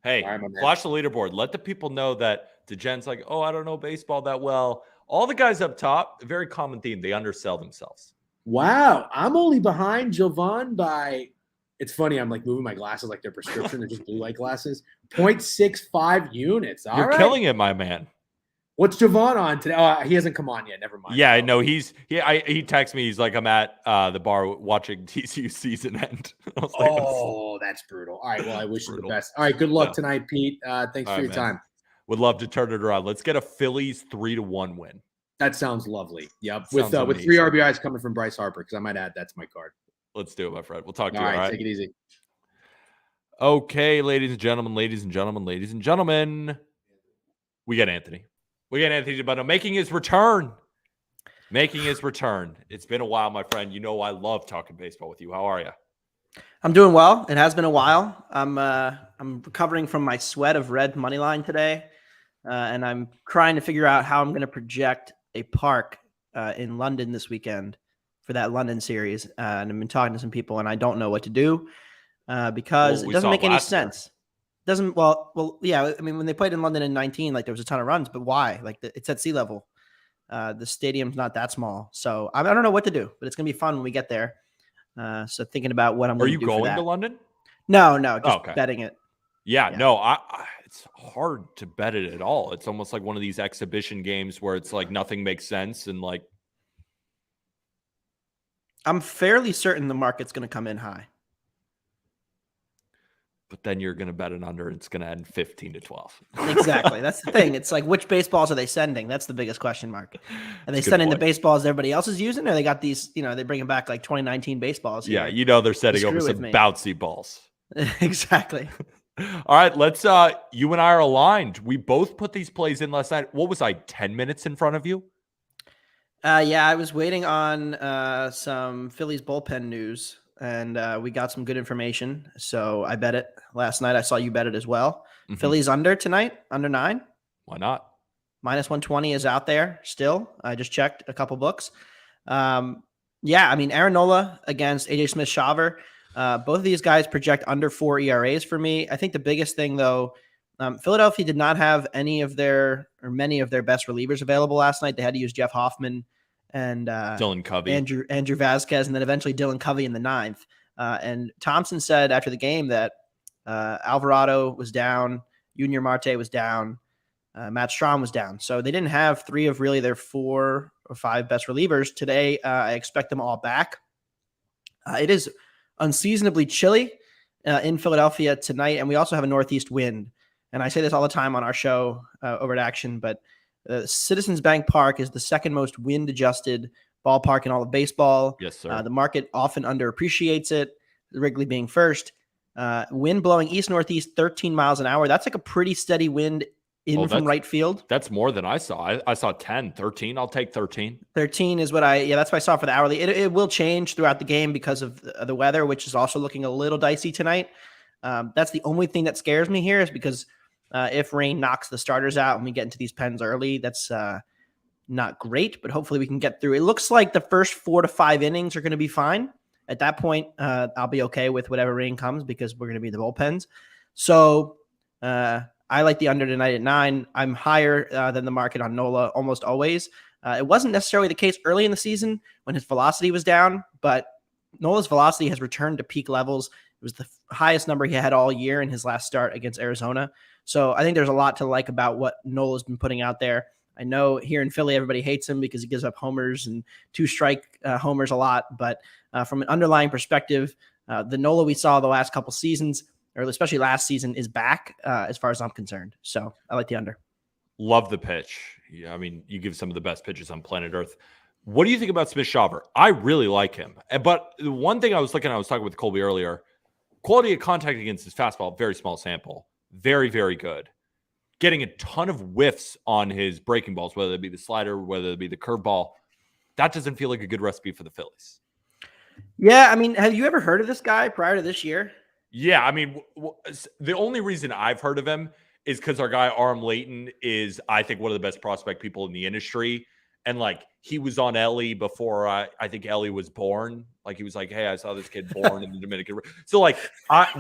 Hey, flash the leaderboard. Let the people know that DeGen's like, oh, I don't know baseball that well. All the guys up top, a very common theme. They undersell themselves. Wow. I'm only behind Jovan by – it's funny. I'm like moving my glasses like they're prescription. They're just blue light glasses. 0.65 units. You're killing it, my man. What's Jovan on today? Oh, he hasn't come on yet. Never mind. Yeah, no, he texted me. He's like, I'm at the bar watching TCU season end. That's brutal. All right, well, I wish you the best. All right, good luck tonight, Pete. Thanks for your time. Would love to turn it around. Let's get a Phillies 3-1 win. That sounds lovely. Yep, with 3 RBIs coming from Bryce Harper, because I might add that to my card. Let's do it, my friend. We'll talk to you. All right, take it easy. Okay, ladies and gentlemen, we got Anthony. We got Anthony DeBundo making his return. It's been a while, my friend. You know I love talking baseball with you. How are you? I'm doing well. It has been a while. I'm recovering from my sweat of red money line today, and I'm trying to figure out how I'm going to project a park in London this weekend for that London series. And I've been talking to some people, and I don't know what to do because it doesn't make any sense. Doesn't yeah. I mean, when they played in London in 19, like there was a ton of runs, but why? Like it's at sea level. The stadium's not that small, so I don't know what to do. But it's gonna be fun when we get there. So thinking about what I'm going to do. Are you going to London? No, just betting it. Yeah. No, it's hard to bet it at all. It's almost like one of these exhibition games where it's like nothing makes sense and like. I'm fairly certain the market's going to come in high. But then you're going to bet it under, and it's going to end 15-12. Exactly. That's the thing. It's like, which baseballs are they sending? That's the biggest question mark. Are they sending the baseballs everybody else is using, or they got these, they bring back like 2019 baseballs here? Yeah, they're setting over some bouncy balls. Exactly. All right, let's you and I are aligned. We both put these plays in last night. What was I, 10 minutes in front of you? Yeah, I was waiting on some Phillies bullpen news. And we got some good information. So I bet it last night. I saw you bet it as well. Mm-hmm. Phillies under tonight, under 9. Why not? Minus 120 is out there still. I just checked a couple books. Yeah, I mean, Aaron Nola against AJ Smith-Shawver. Both of these guys project under 4 ERAs for me. I think the biggest thing, though, Philadelphia did not have many of their best relievers available last night. They had to use Jeff Hoffman and Dylan Covey, Andrew Vasquez, and then eventually Dylan Covey in the 9th. And Thompson said after the game that Alvarado was down, Junior Marte was down, Matt Strahm was down. So they didn't have 3 of really their 4 or 5 best relievers. Today, I expect them all back. It is unseasonably chilly in Philadelphia tonight, and we also have a northeast wind. And I say this all the time on our show over at Action, but Citizens Bank Park is the second most wind-adjusted ballpark in all of baseball. Yes, sir. The market often underappreciates it, Wrigley being first. Wind blowing east-northeast 13 miles an hour. That's like a pretty steady wind from right field. That's more than I saw. I saw 10, 13. I'll take 13. 13 is that's what I saw for the hourly. It will change throughout the game because of the weather, which is also looking a little dicey tonight. That's the only thing that scares me here is because if rain knocks the starters out and we get into these pens early, that's not great, but hopefully we can get through. It looks like the first 4 to 5 innings are going to be fine. At that point, I'll be okay with whatever rain comes because we're going to be the bullpens. So I like the under tonight at 9. I'm higher than the market on Nola almost always. It wasn't necessarily the case early in the season when his velocity was down, but Nola's velocity has returned to peak levels. It was the highest number he had all year in his last start against Arizona. So I think there's a lot to like about what Nola's been putting out there. I know here in Philly, everybody hates him because he gives up homers and 2-strike homers a lot. But from an underlying perspective, the Nola we saw the last couple seasons, or especially last season, is back as far as I'm concerned. So I like the under. Love the pitch. Yeah, I mean, you give some of the best pitches on planet Earth. What do you think about Smith-Shawver? I really like him. But the one thing I was talking with Colby earlier, quality of contact against his fastball, very small sample. Very, very good. Getting a ton of whiffs on his breaking balls, whether it be the slider, whether it be the curveball. That doesn't feel like a good recipe for the Phillies. Yeah, I mean, have you ever heard of this guy prior to this year? Yeah, I mean, the only reason I've heard of him is because our guy Aram Leighton is, I think, one of the best prospect people in the industry. And like he was on Ellie before I think Ellie was born. Like he was like, "Hey, I saw this kid born in the Dominican." So like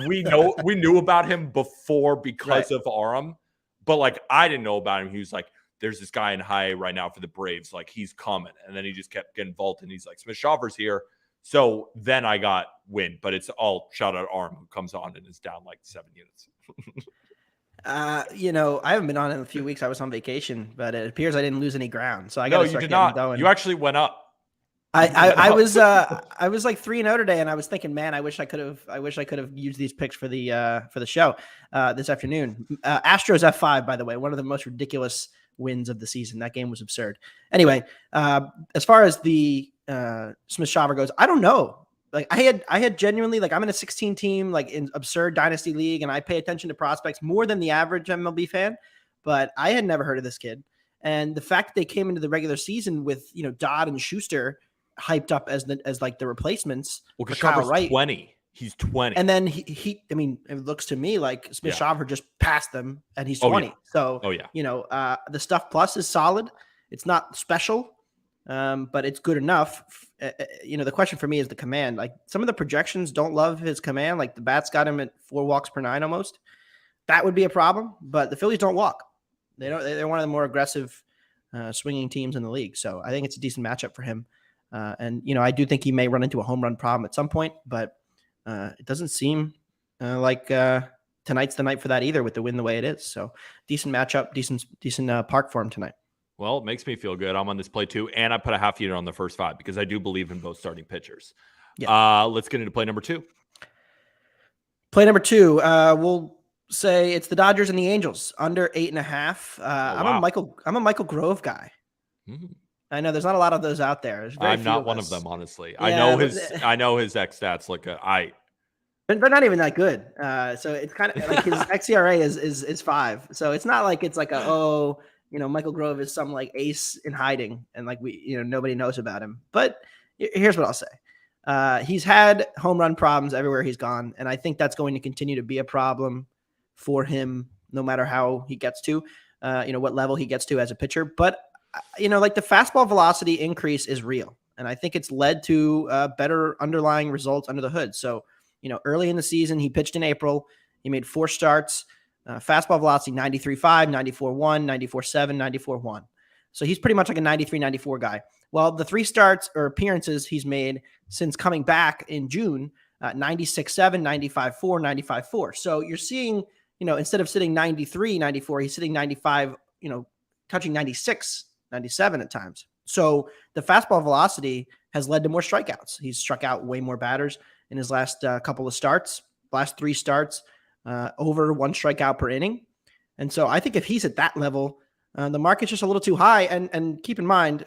we knew about him before because of Aram, but like I didn't know about him. He was like, "There's this guy in high right now for the Braves. Like he's coming," and then he just kept getting vaulted. And he's like, "Smith-Shawver's here." So then I got wind, but it's all shout out Arm who comes on and is down like 7 units. I haven't been on in a few weeks. I was on vacation, but it appears I didn't lose any ground. So I got No, you did not. Going. You actually went up. I was like 3-0 today, and I was thinking, man, I wish I could have used these picks for the show this afternoon. Astros F5, by the way, one of the most ridiculous wins of the season. That game was absurd. Anyway, as far as the Smith-Shawver goes, I don't know. Like I had genuinely, like I'm in a 16 team, like in absurd dynasty league. And I pay attention to prospects more than the average MLB fan, but I had never heard of this kid. And the fact that they came into the regular season with, Dodd and Schuster hyped up as like the replacements. Well, because Shawver's Wright. 20. He's 20. And then he I mean, it looks to me like Smith-Shawver just passed them and he's 20. So, the stuff plus is solid. It's not special. But it's good enough. The question for me is the command. Like some of the projections don't love his command. Like the bats got him at 4 walks per 9 almost. That would be a problem. But the Phillies don't walk. They're one of the more aggressive swinging teams in the league. So I think it's a decent matchup for him. And I do think he may run into a home run problem at some point. But it doesn't seem like tonight's the night for that either with the win the way it is. So decent matchup, decent park for him tonight. Well, it makes me feel good. I'm on this play too, and I put a half unit on the first 5 because I do believe in both starting pitchers. Yeah. Let's get into play number 2. Play number 2, we'll say it's the Dodgers and the Angels under 8.5. I'm a Michael Grove guy. Mm-hmm. I know there's not a lot of those out there. I'm not one of them, honestly. Yeah, I know his X stats look good. But they're not even that good. So it's kind of like his xERA is 5. So it's not like it's like Michael Grove is some like ace in hiding and like nobody knows about him. But here's what I'll say. He's had home run problems everywhere he's gone. And I think that's going to continue to be a problem for him no matter how he gets to, what level he gets to as a pitcher. But, like the fastball velocity increase is real. And I think it's led to better underlying results under the hood. So, early in the season, he pitched in April. He made 4 starts. Fastball velocity 93.5, 94.1, 94.7, 94.1. So he's pretty much like a 93, 94 guy. Well, the 3 starts or appearances he's made since coming back in June, 96.7, 95.4, 95.4. So you're seeing, instead of sitting 93, 94, he's sitting 95, touching 96, 97 at times. So the fastball velocity has led to more strikeouts. He's struck out way more batters in his last couple of starts, last 3 starts. Over 1 strikeout per inning. And so I think if he's at that level, the market's just a little too high. And keep in mind,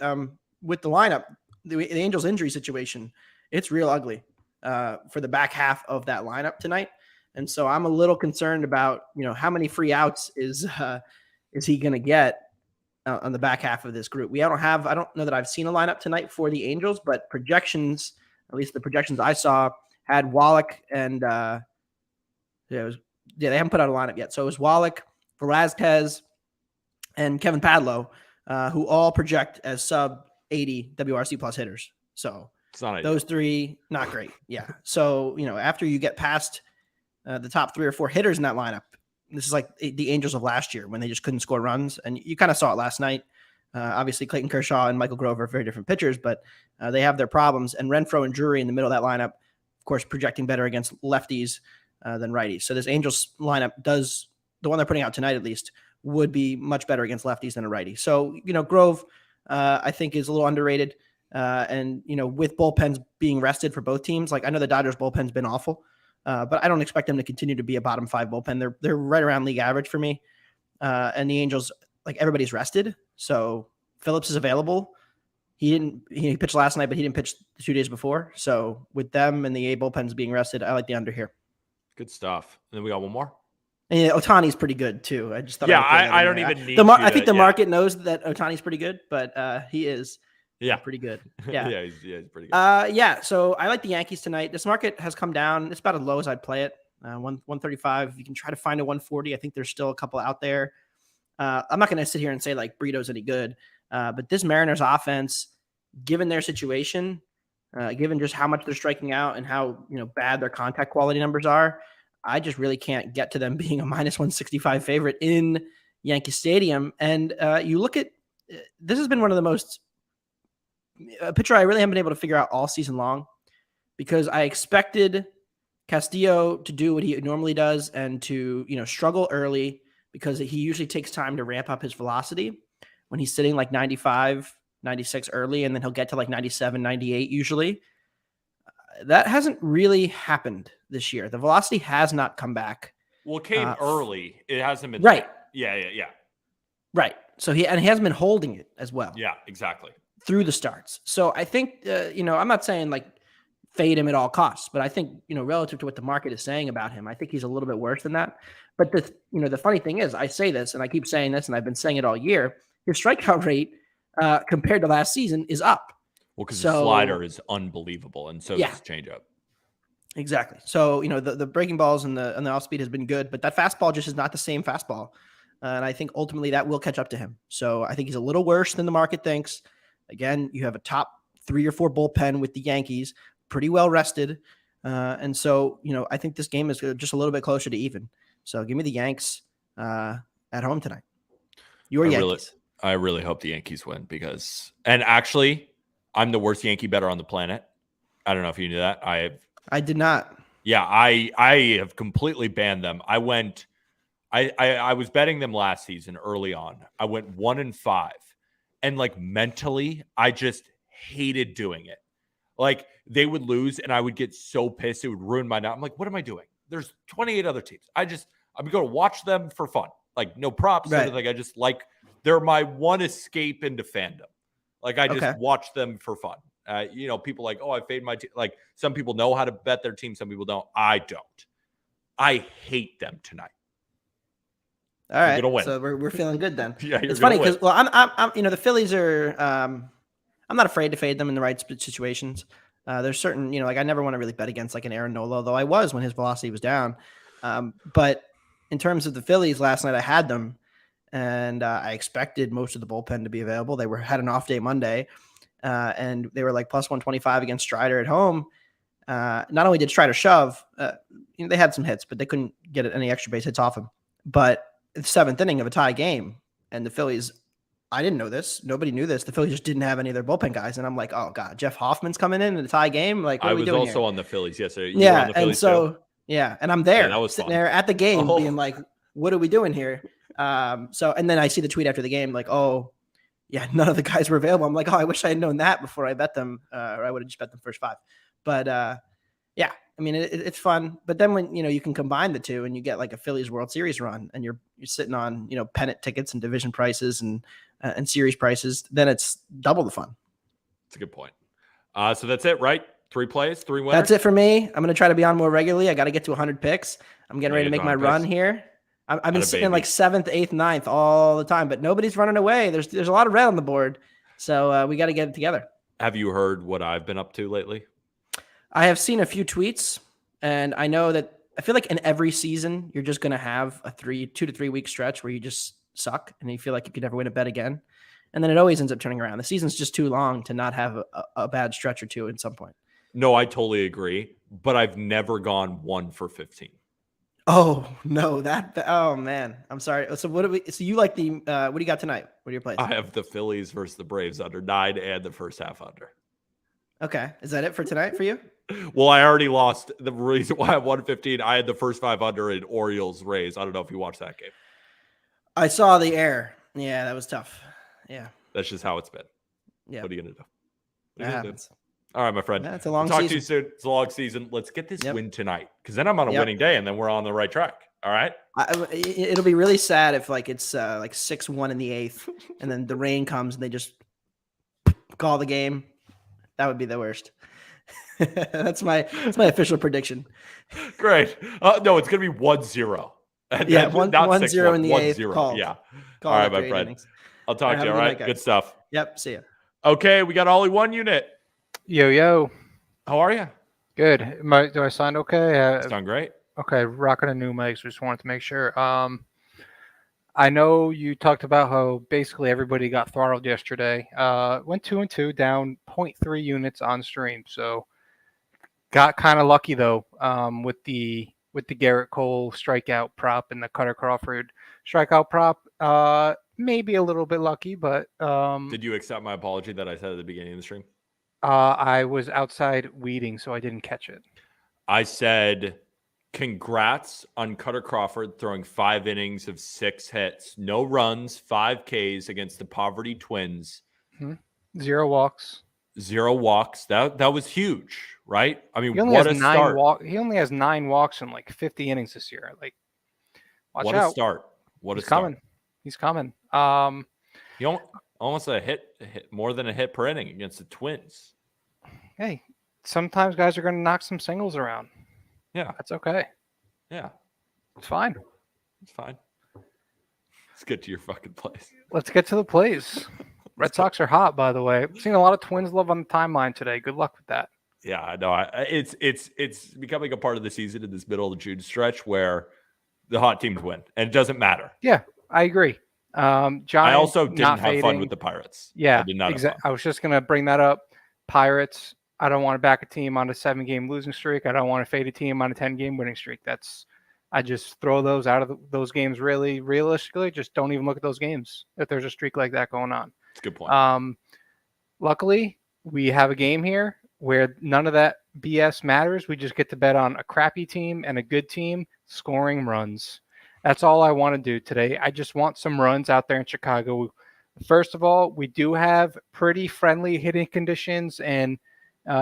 with the lineup, the Angels injury situation, it's real ugly for the back half of that lineup tonight. And so I'm a little concerned about, how many free outs is he going to get on the back half of this group. I don't know that I've seen a lineup tonight for the Angels, but projections, at least the projections I saw, had Wallach and they haven't put out a lineup yet. So it was Wallach, Velazquez, and Kevin Padlo, who all project as sub 80 WRC plus hitters. So those 3, not great. Yeah. So, after you get past the top 3 or 4 hitters in that lineup, this is like the Angels of last year when they just couldn't score runs. And you kind of saw it last night. Obviously, Clayton Kershaw and Michael Grove are very different pitchers, but they have their problems. And Renfroe and Drury in the middle of that lineup, of course, projecting better against lefties than righties. So this Angels lineup the one they're putting out tonight at least, would be much better against lefties than a righty. So, Grove, I think is a little underrated. And, with bullpens being rested for both teams, like I know the Dodgers bullpen's been awful, but I don't expect them to continue to be a bottom 5 bullpen. They're right around league average for me. And the Angels, like everybody's rested. So Phillips is available. He pitched last night, but he didn't pitch 2 days before. So with them and the A bullpens being rested, I like the under here. Good stuff. And then we got one more. And Ohtani's pretty good too. I just thought. Yeah, I don't even need. I think the market knows that Ohtani's pretty good, but he is Yeah. pretty good. Yeah. He's pretty good. Yeah. So I like the Yankees tonight. This market has come down. It's about as low as I'd play it. 135. You can try to find a 140. I think there's still a couple out there. I'm not going to sit here and say like Brito's any good, but this Mariners offense, given their situation, given just how much they're striking out and how bad their contact quality numbers are, I just really can't get to them being a minus 165 favorite in Yankee Stadium. And you look at this has been one of the most a pitcher I really haven't been able to figure out all season long, because I expected Castillo to do what he normally does and to struggle early, because he usually takes time to ramp up his velocity when he's sitting like 95, 96 early, and then he'll get to like 97, 98 usually. That hasn't really happened this year. The velocity has not come back. Well, it came early. It hasn't been right. Yeah. Right. So he hasn't been holding it as well. Yeah, exactly. Through the starts. So I think I'm not saying like fade him at all costs, but I think relative to what the market is saying about him, I think he's a little bit worse than that. But the funny thing is, I say this and I keep saying this, and I've been saying it all year. His strikeout rate compared to last season is up. Well, because the slider is unbelievable, and so is his changeup. Exactly. So the breaking balls and the off speed has been good, but that fastball just is not the same fastball, and I think ultimately that will catch up to him. So I think he's a little worse than the market thinks. Again, you have a top 3 or 4 bullpen with the Yankees, pretty well rested, and so I think this game is just a little bit closer to even. So give me the Yanks at home tonight. Your Yankees. I really hope the Yankees win, and actually, I'm the worst Yankee bettor on the planet. I don't know if you knew that. I did not. Yeah, I have completely banned them. I was betting them last season early on. I went 1-5, and like mentally, I just hated doing it. Like they would lose, and I would get so pissed it would ruin my night. I'm like, what am I doing? There's 28 other teams. I'm going to watch them for fun. Like no props. Right. Like they're my one escape into fandom. Like I just watch them for fun. People like, oh, I fade my team. Like some people know how to bet their team. Some people don't. I don't. I hate them tonight. All right. We're gonna win. So we're feeling good then. Yeah, it's funny because I'm the Phillies are I'm not afraid to fade them in the right situations. There's certain like I never want to really bet against like an Aaron Nola, though I was when his velocity was down. But in terms of the Phillies last night, I had them. And I expected most of the bullpen to be available. They had an off day Monday, and they were like plus 125 against Strider at home. Not only did Strider shove, they had some hits, but they couldn't get any extra base hits off him. But the 7th inning of a tie game, and the Phillies, I didn't know this. Nobody knew this. The Phillies just didn't have any of their bullpen guys, and I'm like, oh god, Jeff Hoffman's coming in a tie game. Like, what are we doing also here? on the Phillies. Yes, sir. Yeah, and so too? Yeah, and I'm there, that was sitting fun. there at the game, being like, what are we doing here? And then I see the tweet after the game, like, oh, yeah, none of the guys were available. I'm like, oh, I wish I had known that before I bet them, or I would have just bet them first 5. But yeah, I mean, it's fun. But then when you can combine the two and you get like a Phillies World Series run, and you're sitting on pennant tickets and division prices and series prices, then it's double the fun. That's a good point. So that's it, right? 3 plays, 3 winners. That's it for me. I'm going to try to be on more regularly. I got to get to 100 picks. I'm getting ready to make my run here. I've been sitting in like 7th, 8th, 9th all the time, but nobody's running away. There's a lot of red on the board, so we got to get it together. Have you heard what I've been up to lately? I have seen a few tweets, and I know that I feel like in every season you're just going to have a 2 to 3 week stretch where you just suck and you feel like you could never win a bet again, and then it always ends up turning around. The season's just too long to not have a bad stretch or two at some point. No, I totally agree, but I've never gone 1 for 15. Oh no, oh man, I'm sorry. So so you like the what do you got tonight? What are your plays? I have the Phillies versus the Braves under 9 and the first half under. Okay, is that it for tonight for you? Well, I already lost. The reason why I won 15, I had the first 5 under in Orioles Rays. I don't know if you watched that game. I saw the air. Yeah, that was tough. Yeah, that's just how it's been. Yeah, what are you gonna do? That happens. All right, my friend. Yeah, it's a long season. Talk to you soon. It's a long season. Let's get this win tonight, because then I'm on a winning day, and then we're on the right track. All right. It'll be really sad if like it's like 6-1 in the 8th, and then the rain comes and they just call the game. That would be the worst. That's my official prediction. Great. No, it's gonna be 1-0. Yeah, 1-0 in the 8th. Call. Yeah. Call. All right, my friend. I'll talk to you. All right. Good stuff. Yep. See ya. Okay, we got Ollie 1 unit. Yo. How are you? Good. Do I sound okay? Sound great. Okay, rocking a new mic, so just wanted to make sure. I know you talked about how basically everybody got throttled yesterday. Went 2-2, down 0.3 units on stream, so got kind of lucky though. With the Garrett Cole strikeout prop and the Cutter Crawford strikeout prop. Maybe a little bit lucky, but Did you accept my apology that I said at the beginning of the stream? I was outside weeding, so I didn't catch it. I said, congrats on Cutter Crawford throwing 5 innings of 6 hits, no runs, 5 Ks against the Poverty Twins. 0 walks. 0 walks. That was huge, right? I mean, He only what has a 9 start. He only has 9 walks in like 50 innings this year. Like, watch What out. a start. What He's a start. coming. He's coming. He almost a hit, more than a hit per inning against the Twins. Hey, sometimes guys are going to knock some singles around. Yeah. That's okay. Yeah. It's fine. It's fine. Let's get to your fucking place. Let's get to the plays. Red Sox are hot, by the way. I've seen a lot of Twins love on the timeline today. Good luck with that. Yeah, I know. It's becoming a part of the season in this middle of the June stretch where the hot teams win, and it doesn't matter. Yeah, I agree. Giants, I also didn't not have fun fading. with the Pirates. Yeah, I did not have fun. I was just going to bring that up. Pirates, I don't want to back a team on a 7-game losing streak. I don't want to fade a team on a 10-game winning streak. I just throw those out of those games really realistically. Just don't even look at those games if there's a streak like that going on. It's a good point. Luckily, we have a game here where none of that BS matters. We just get to bet on a crappy team and a good team scoring runs. That's all I want to do today. I just want some runs out there in Chicago. First of all, we do have pretty friendly hitting conditions and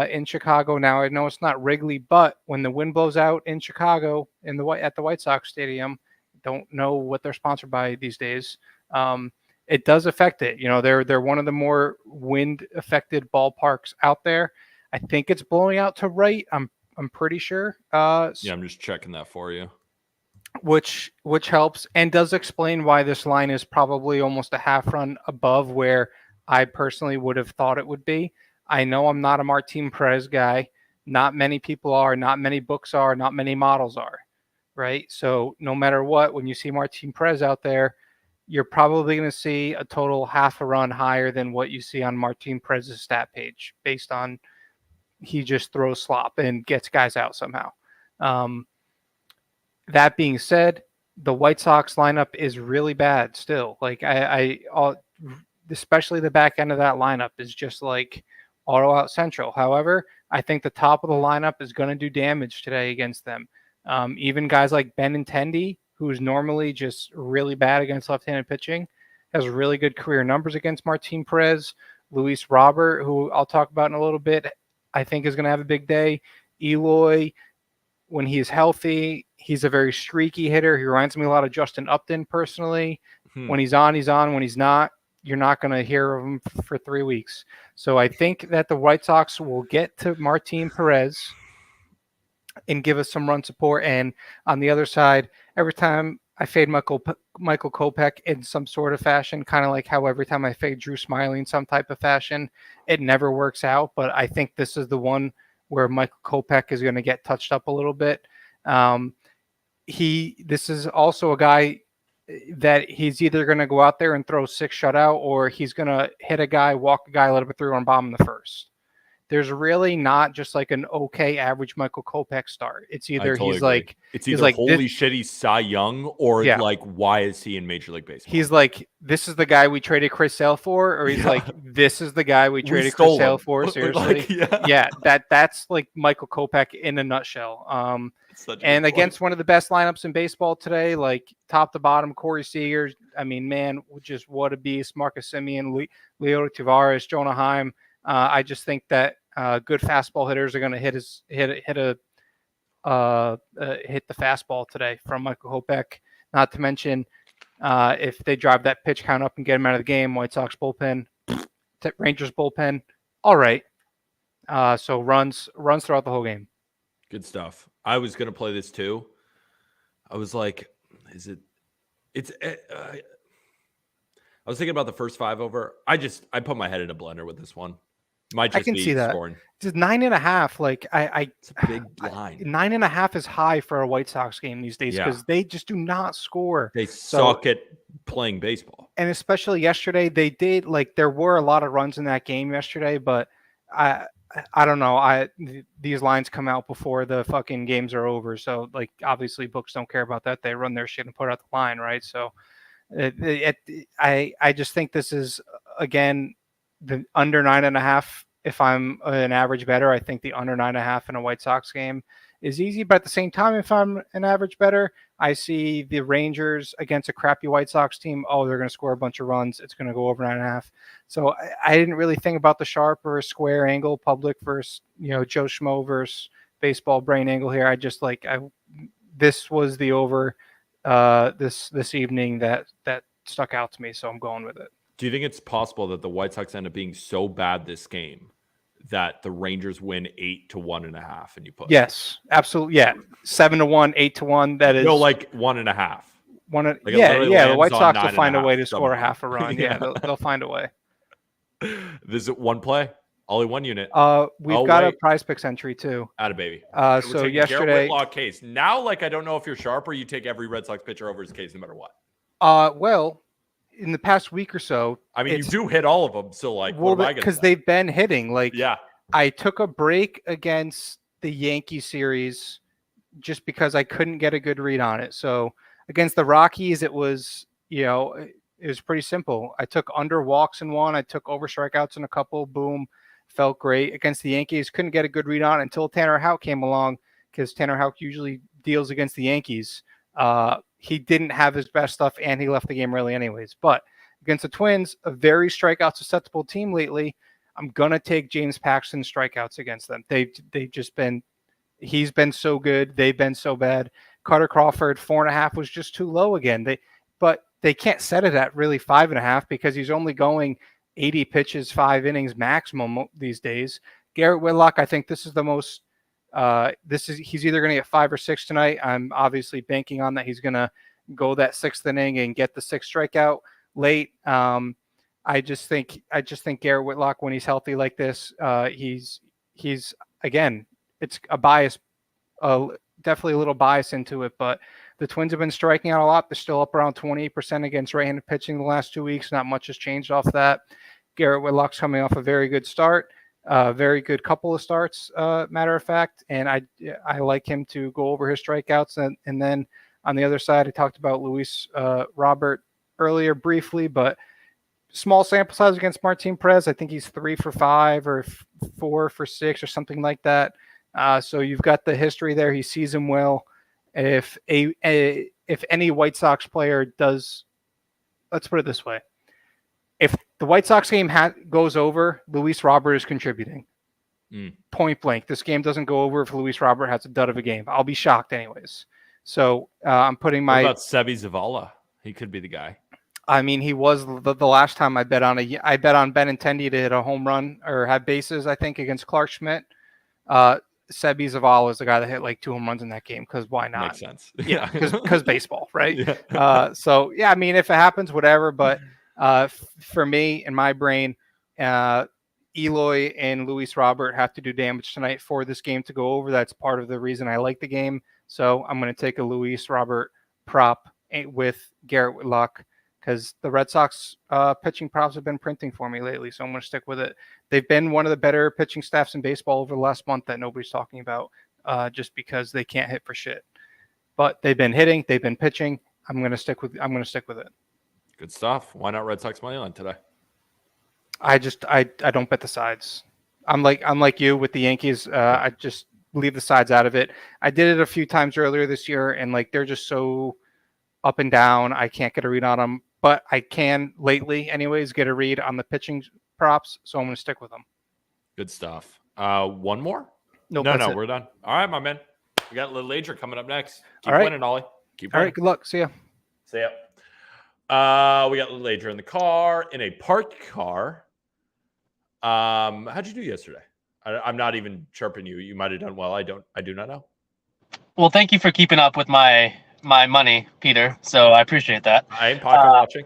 in Chicago now. I know it's not Wrigley, but when the wind blows out in Chicago at the White Sox Stadium, don't know what they're sponsored by these days. It does affect it. You know, they're one of the more wind affected ballparks out there. I think it's blowing out to right. I'm pretty sure. Yeah, I'm just checking that for you. Which helps and does explain why this line is probably almost a half run above where I personally would have thought it would be. I know I'm not a Martin Perez guy. Not many people are, not many books are, not many models are, right? So no matter what, when you see Martin Perez out there, you're probably going to see a total half a run higher than what you see on Martin Perez's stat page based on he just throws slop and gets guys out somehow. That being said, the White Sox lineup is really bad still. Like especially the back end of that lineup is just like auto out central. However, I think the top of the lineup is going to do damage today against them. Even guys like Benintendi, who's normally just really bad against left-handed pitching, has really good career numbers against Martin Perez. Luis Robert, who I'll talk about in a little bit, I think is going to have a big day. Eloy, when he's healthy, he's a very streaky hitter. He reminds me a lot of Justin Upton personally. When he's on, he's on. When he's not, you're not going to hear of him for 3 weeks. So I think that the White Sox will get to Martin Perez and give us some run support. And on the other side, every time I fade Michael Kopech in some sort of fashion, kind of like how every time I fade Drew Smyly in some type of fashion, it never works out. But I think this is the one where Michael Kopech is going to get touched up a little bit. This is also a guy that he's either going to go out there and throw 6 shutout, or he's going to hit a guy, walk a guy, let him 3-run bomb in the first. There's really not just like an okay average Michael Kopech start. It's either it's either holy shit he's Cy Young or like why is he in Major League Baseball? He's like, this is the guy we traded Chris Sale for, or he's like, this is the guy we traded Chris Sale for. Seriously, that's like Michael Kopech in a nutshell. And against one of the best lineups in baseball today, like top to bottom, Corey Seager. I mean, man, just what a beast! Marcus Semien, Leo Tavares, Jonah Heim. I just think that good fastball hitters are going to hit the fastball today from Michael Kopech. Not to mention, if they drive that pitch count up and get him out of the game, White Sox bullpen, Rangers bullpen, all right. So runs throughout the whole game. Good stuff. I was going to play this too. I was like, I I was thinking about the first 5 over. I put my head in a blender with this one. Might just I can be see that. scoring. Just 9.5. Like It's a big line. 9.5 is high for a White Sox game these days because Yeah. they just do not score. They suck at playing baseball. And especially yesterday, they did like there were a lot of runs in that game yesterday, but I don't know. These lines come out before the fucking games are over, so like obviously books don't care about that. They run their shit and put out the line, right? So I just think this is again the under 9.5. If I'm an average bettor, I think the under 9.5 in a White Sox game is easy. But at the same time, if I'm an average bettor, I see the Rangers against a crappy White Sox team. Oh, they're going to score a bunch of runs. It's going to go over 9.5. So I didn't really think about the sharp or square angle, public versus Joe Schmo versus baseball brain angle here. I just this was the over this evening that stuck out to me, so I'm going with it. Do you think it's possible that the White Sox end up being so bad this game that the Rangers win 8 to 1.5 and you put? Yes, absolutely. Yeah. 7 to 1, 8 to 1. That is like 1.5. The White Sox will find a way to score a half a run. Yeah. They'll find a way. Visit one play, only one unit. We've got a Prize Picks entry too. Atta baby. So yesterday, Garrett Whitlock case. Now, I don't know if you're sharp or you take every Red Sox pitcher over his case no matter what. Well, in the past week or so, I mean, you do hit all of them. So because they've been hitting. Yeah. I took a break against the Yankee series just because I couldn't get a good read on it. So against the Rockies, it was it was pretty simple. I took under walks in one. I took over strikeouts in a couple. Boom. Felt great. Against the Yankees, couldn't get a good read on it until Tanner Houck came along because Tanner Houck usually deals against the Yankees. He didn't have his best stuff, and he left the game early anyways. But against the Twins, a very strikeout susceptible team lately, I'm going to take James Paxton's strikeouts against them. They've just been – he's been so good. They've been so bad. Carter Crawford, 4.5 was just too low again. But they can't set it at really 5.5 because he's only going 80 pitches, 5 innings maximum these days. Garrett Whitlock, I think this is the most he's either going to get 5 or 6 tonight. I'm obviously banking on that he's going to go that 6th inning and get the 6th strikeout late. I just think Garrett Whitlock, when he's healthy like this, he's again, it's a bias, definitely a little bias into it, but the Twins have been striking out a lot. They're still up around 28% against right-handed pitching the last 2 weeks. Not much has changed off that. Garrett Whitlock's coming off a very good start. Very good couple of starts, matter of fact, and I like him to go over his strikeouts. And then on the other side, I talked about Luis Robert earlier briefly, but small sample size against Martin Perez. I think he's 3 for 5 or 4 for 6 or something like that. So you've got the history there. He sees him well. If any White Sox player does, let's put it this way. If the White Sox game goes over, Luis Robert is contributing. Point blank. This game doesn't go over if Luis Robert has a dud of a game. I'll be shocked anyways. So I'm putting my... What about Sebi Zavala? He could be the guy. I mean, he was the last time I bet on Benintendi to hit a home run or have bases, I think, against Clark Schmidt. Sebi Zavala is the guy that hit like 2 home runs in that game because why not? Makes sense. Yeah, because baseball, right? Yeah. So, yeah, I mean, if it happens, whatever. But for me, in my brain, Eloy and Luis Robert have to do damage tonight for this game to go over. That's part of the reason I like the game. So I'm going to take a Luis Robert prop with Garrett Whitlock because the Red Sox pitching props have been printing for me lately. So I'm going to stick with it. They've been one of the better pitching staffs in baseball over the last month that nobody's talking about just because they can't hit for shit. But they've been hitting. They've been pitching. I'm going to stick with it. Good stuff. Why not Red Sox money line today? I don't bet the sides. I'm like you with the Yankees. I just leave the sides out of it. I did it a few times earlier this year, and they're just so up and down. I can't get a read on them, but I can lately, anyways, get a read on the pitching props. So I'm going to stick with them. Good stuff. One more? Nope, No, we're done. All right, my man. We got Little Lager coming up next. Keep All right. winning, Ollie. Keep All winning. right. Good luck. See ya. See ya. We got Little Lager in the car, in a parked car. How'd you do yesterday? I'm not even chirping you. You might have done well. I do not know. Well, thank you for keeping up with my money, Peter. So I appreciate that. I ain't pocket watching.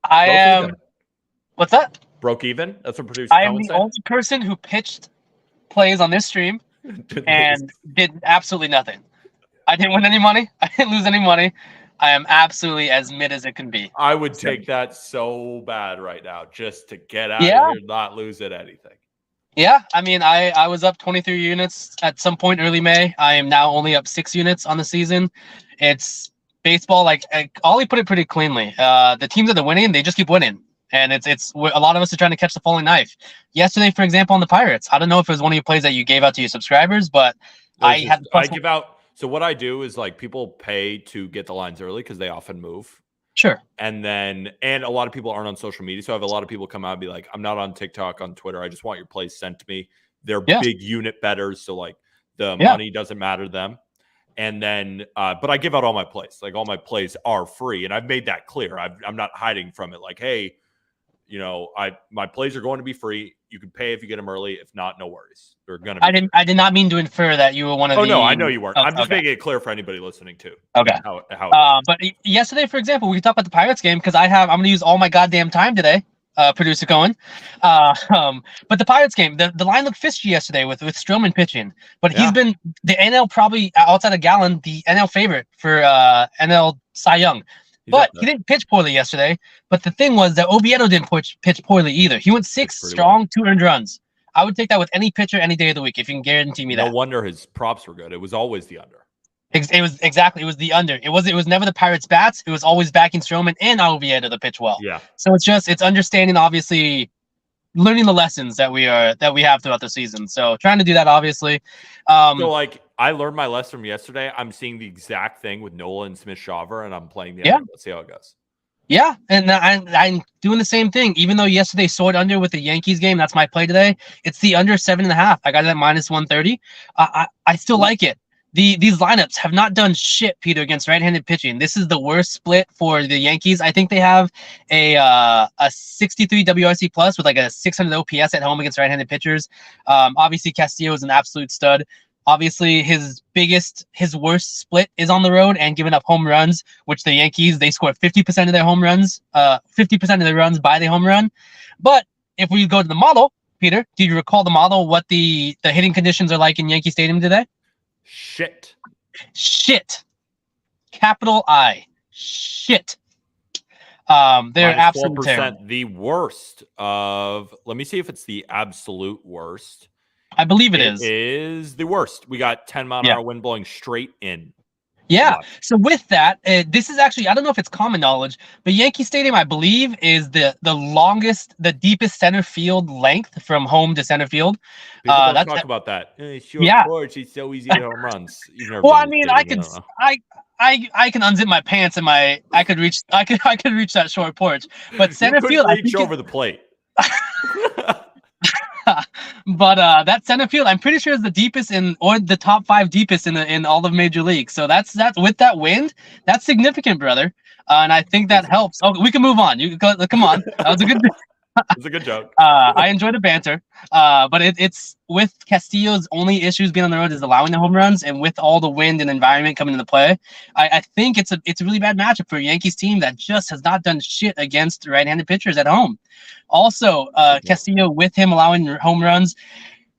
I Broke am. even. What's that? Broke even. That's what producer I Tom am would the say. only person who pitched plays on this stream and did absolutely nothing. I didn't win any money. I didn't lose any money. I am absolutely as mid as it can be. I would take that so bad right now just to get out Yeah. of here, not lose at anything. Yeah, I mean, I was up 23 units at some point early May. I am now only up 6 units on the season. It's baseball. Like Ollie put it pretty cleanly. The teams that are winning, they just keep winning, and it's a lot of us are trying to catch the falling knife. Yesterday, for example, on the Pirates, I don't know if it was one of your plays that you gave out to your subscribers, but I give out. So what I do is like people pay to get the lines early because they often move. Sure. And a lot of people aren't on social media. So I have a lot of people come out and be like, I'm not on TikTok, on Twitter. I just want your plays sent to me. They're big unit bettors. So like the money doesn't matter to them. And then, but I give out all my plays. Like all my plays are free. And I've made that clear. I'm not hiding from it. Like, hey, my plays are going to be free. You can pay if you get them early. If not, no worries. They're going to be I did not mean to infer that you were one of the... Oh, no, I know you weren't. Oh, I'm just making it clear for anybody listening, too. Okay. But yesterday, for example, we talked about the Pirates game because I'm going to use all my goddamn time today, producer Cohen. But the Pirates game, the line looked fishy yesterday with Stroman pitching. But he's been the NL probably, outside of Gallen, the NL favorite for NL Cy Young. But he didn't pitch poorly yesterday. But the thing was that Oviedo didn't pitch poorly either. He went 6 strong, 2 earned runs. I would take that with any pitcher any day of the week if you can guarantee me that. No wonder his props were good. It was always the under. It was the under. It was never the Pirates bats. It was always backing Stroman and Oviedo to pitch well. Yeah. So it's understanding, obviously, learning the lessons that we have throughout the season. So trying to do that, obviously. So like I learned my lesson from yesterday. I'm seeing the exact thing with Nola and Smith-Shawver, and I'm playing the under. Let's see how it goes. Yeah, and I'm doing the same thing. Even though yesterday soared under with the Yankees game, that's my play today. It's the under 7.5. I got it at minus 130. I still like it. These lineups have not done shit, Peter, against right-handed pitching. This is the worst split for the Yankees. I think they have a 63 WRC plus with like a 600 OPS at home against right-handed pitchers. Obviously, Castillo is an absolute stud. Obviously, his worst split is on the road and giving up home runs, which the Yankees, they score 50% of their home runs, 50% of their runs by the home run. But if we go to the model, Peter, do you recall the model, what the hitting conditions are like in Yankee Stadium today? Shit. Capital I. Shit. They're absolutely terrible. The worst of, let me see if it's the absolute worst. I believe it is. It is the worst. We got 10-mile-an-hour wind blowing straight in. Yeah. So with that, this is actually, I don't know if it's common knowledge, but Yankee Stadium, I believe, is the deepest center field length from home to center field. People don't talk about that. Short porch, it's so easy to hit home runs. Well, I mean, I can unzip my pants and I could reach that short porch, but center field, I reach over the plate. But that center field, I'm pretty sure is the deepest or the top 5 deepest in all of Major League. So that's with that wind, that's significant, brother. And I think that helps. Oh, we can move on. You go, come on. That was a good. It's a good joke. I enjoy the banter. But it's with Castillo's only issues being on the road is allowing the home runs, and with all the wind and environment coming into play, I think it's a really bad matchup for a Yankees team that just has not done shit against right-handed pitchers at home. Also, Castillo, with him allowing home runs,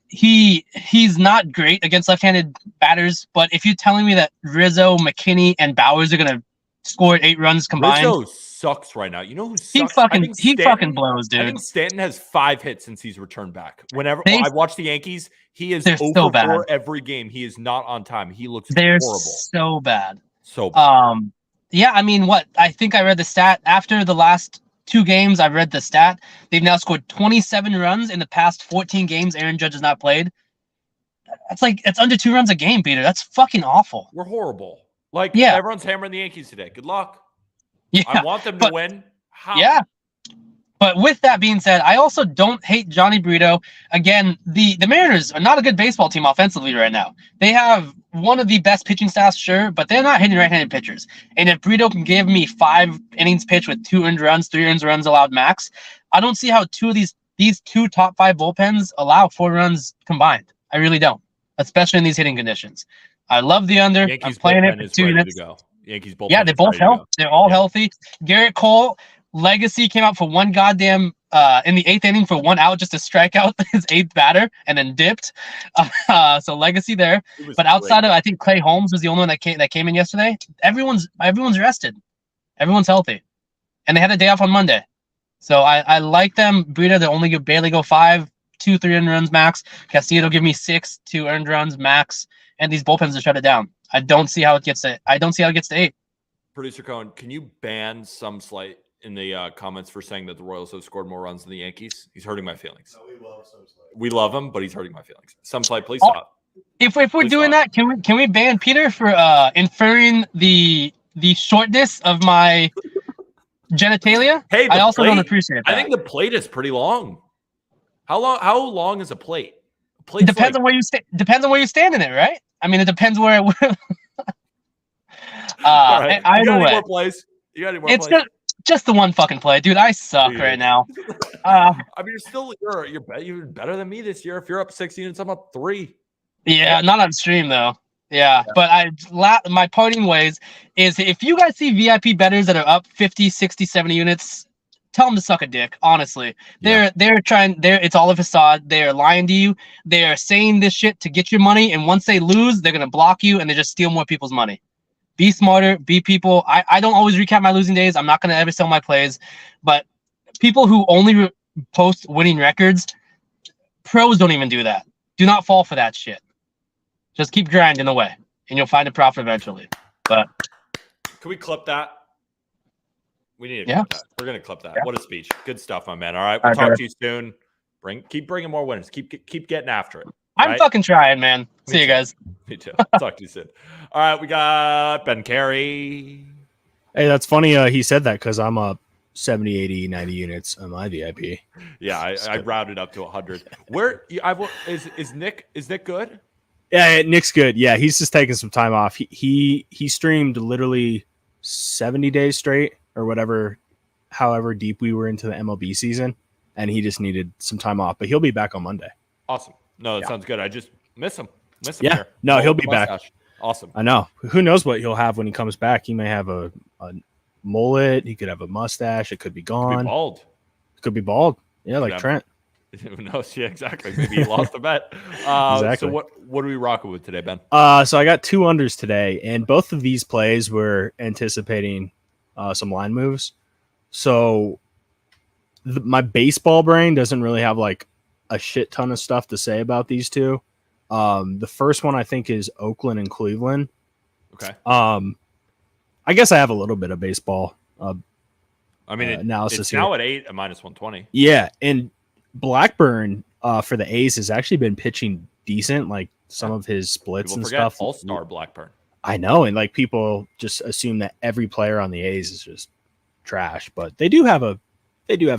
he's not great against left-handed batters. But if you're telling me that Rizzo, McKinney, and Bowers are gonna score 8 runs combined, Rizzo sucks right now. You know who sucks? He fucking blows, dude. I think Stanton has 5 hits since he's returned back. Whenever I watch the Yankees, he is over so bad. 4 every game. He is not on time. He looks They're horrible. So bad. So bad. Yeah, I mean, I think I read the stat after the last 2 games. I've read the stat. They've now scored 27 runs in the past 14 games Aaron Judge has not played. It's under 2 runs a game, Peter. That's fucking awful. We're horrible. Everyone's hammering the Yankees today. Good luck. Yeah, I want them to win. How? Yeah. But with that being said, I also don't hate Johnny Brito. Again, the Mariners are not a good baseball team offensively right now. They have one of the best pitching staffs, sure, but they're not hitting right-handed pitchers. And if Brito can give me 5 innings pitched with 2 earned runs, 3 earned runs allowed max, I don't see how these 2 top 5 bullpens allow 4 runs combined. I really don't, especially in these hitting conditions. I love the under. Yankees I'm playing it for 2 minutes. Yankees bullpen. Yeah, they're both healthy. They're all healthy. Garrett Cole, Legacy came out for one goddamn in the 8th inning for 1 out just to strike out his 8th batter and then dipped. So Legacy there. But outside of, I think Clay Holmes was the only one that came in yesterday. Everyone's rested. Everyone's healthy, and they had a day off on Monday. So I like them. Breida, they only barely go 5, 2, 3 earned runs max. Castillo will give me 6, 2 earned runs max, and these bullpens will shut it down. I don't see how it gets to 8. Producer Cohen, can you ban some slight in the comments for saying that the Royals have scored more runs than the Yankees? He's hurting my feelings. No, we love some slight. We love him, but he's hurting my feelings. Some slight, please stop. If we're Please doing stop. that, can we ban Peter for inferring the shortness of my genitalia? Hey, I also don't plate- appreciate that. I think the plate is pretty long. How long is a plate? It depends on where you depends on where you stand in it, right? I mean, it depends where. All right. Either You got any way, more plays? You got any more it's plays? just the one fucking play, dude. I suck Dude. right now. I mean, you're better than me this year. If you're up 6 units, I'm up 3. Yeah, not on stream though. Yeah, but my parting ways is if you guys see VIP bettors that are up 50, 60, 70 units, tell them to suck a dick. Honestly, they're trying. It's all a facade. They are lying to you. They are saying this shit to get your money, and once they lose, they're gonna block you and they just steal more people's money. Be smarter. Be people. I don't always recap my losing days. I'm not gonna ever sell my plays, but people who only post winning records, pros don't even do that. Do not fall for that shit. Just keep grinding away, and you'll find a profit eventually. But Can we clip that? We need to Yeah. clip that. We're gonna clip that. Yeah. What a speech. Good stuff, my man. All right, we'll All right, talk brother. to you soon. Keep bringing more winners. Keep getting after it. I'm right? fucking trying, man. See you too. guys. Me too. Talk to you soon. All right, we got Ben Carey. Hey, that's funny. He said that because I'm up 70, 80, 90 units on my VIP. Yeah, I rounded up to 100. Is Nick good? Yeah, Nick's good. Yeah, he's just taking some time off. He streamed literally 70 days straight or whatever, however deep we were into the MLB season, and he just needed some time off. But he'll be back on Monday. Awesome. No, that Yeah. sounds good. I just miss him. Yeah. Here. No, Oh, he'll the be back. mustache. Awesome. I know. Who knows what he'll have when he comes back? He may have a mullet. He could have a mustache. It could be Be gone. bald. Could be bald. Yeah, like Yeah. Trent. Who knows? Yeah, exactly. Maybe he lost a bet. Exactly. So what are we rocking with today, Ben? So I got 2 unders today, and both of these plays were anticipating some line moves. So my baseball brain doesn't really have like a shit ton of stuff to say about these two. The first one I think is Oakland and Cleveland. Okay. I guess I have a little bit of baseball I mean, analysis it's here. now at 8 at -120. Yeah, and Blackburn for the A's has actually been pitching decent, like some of his splits People and forget stuff. All-Star Blackburn. I know, and like people just assume that every player on the A's is just trash, but they do have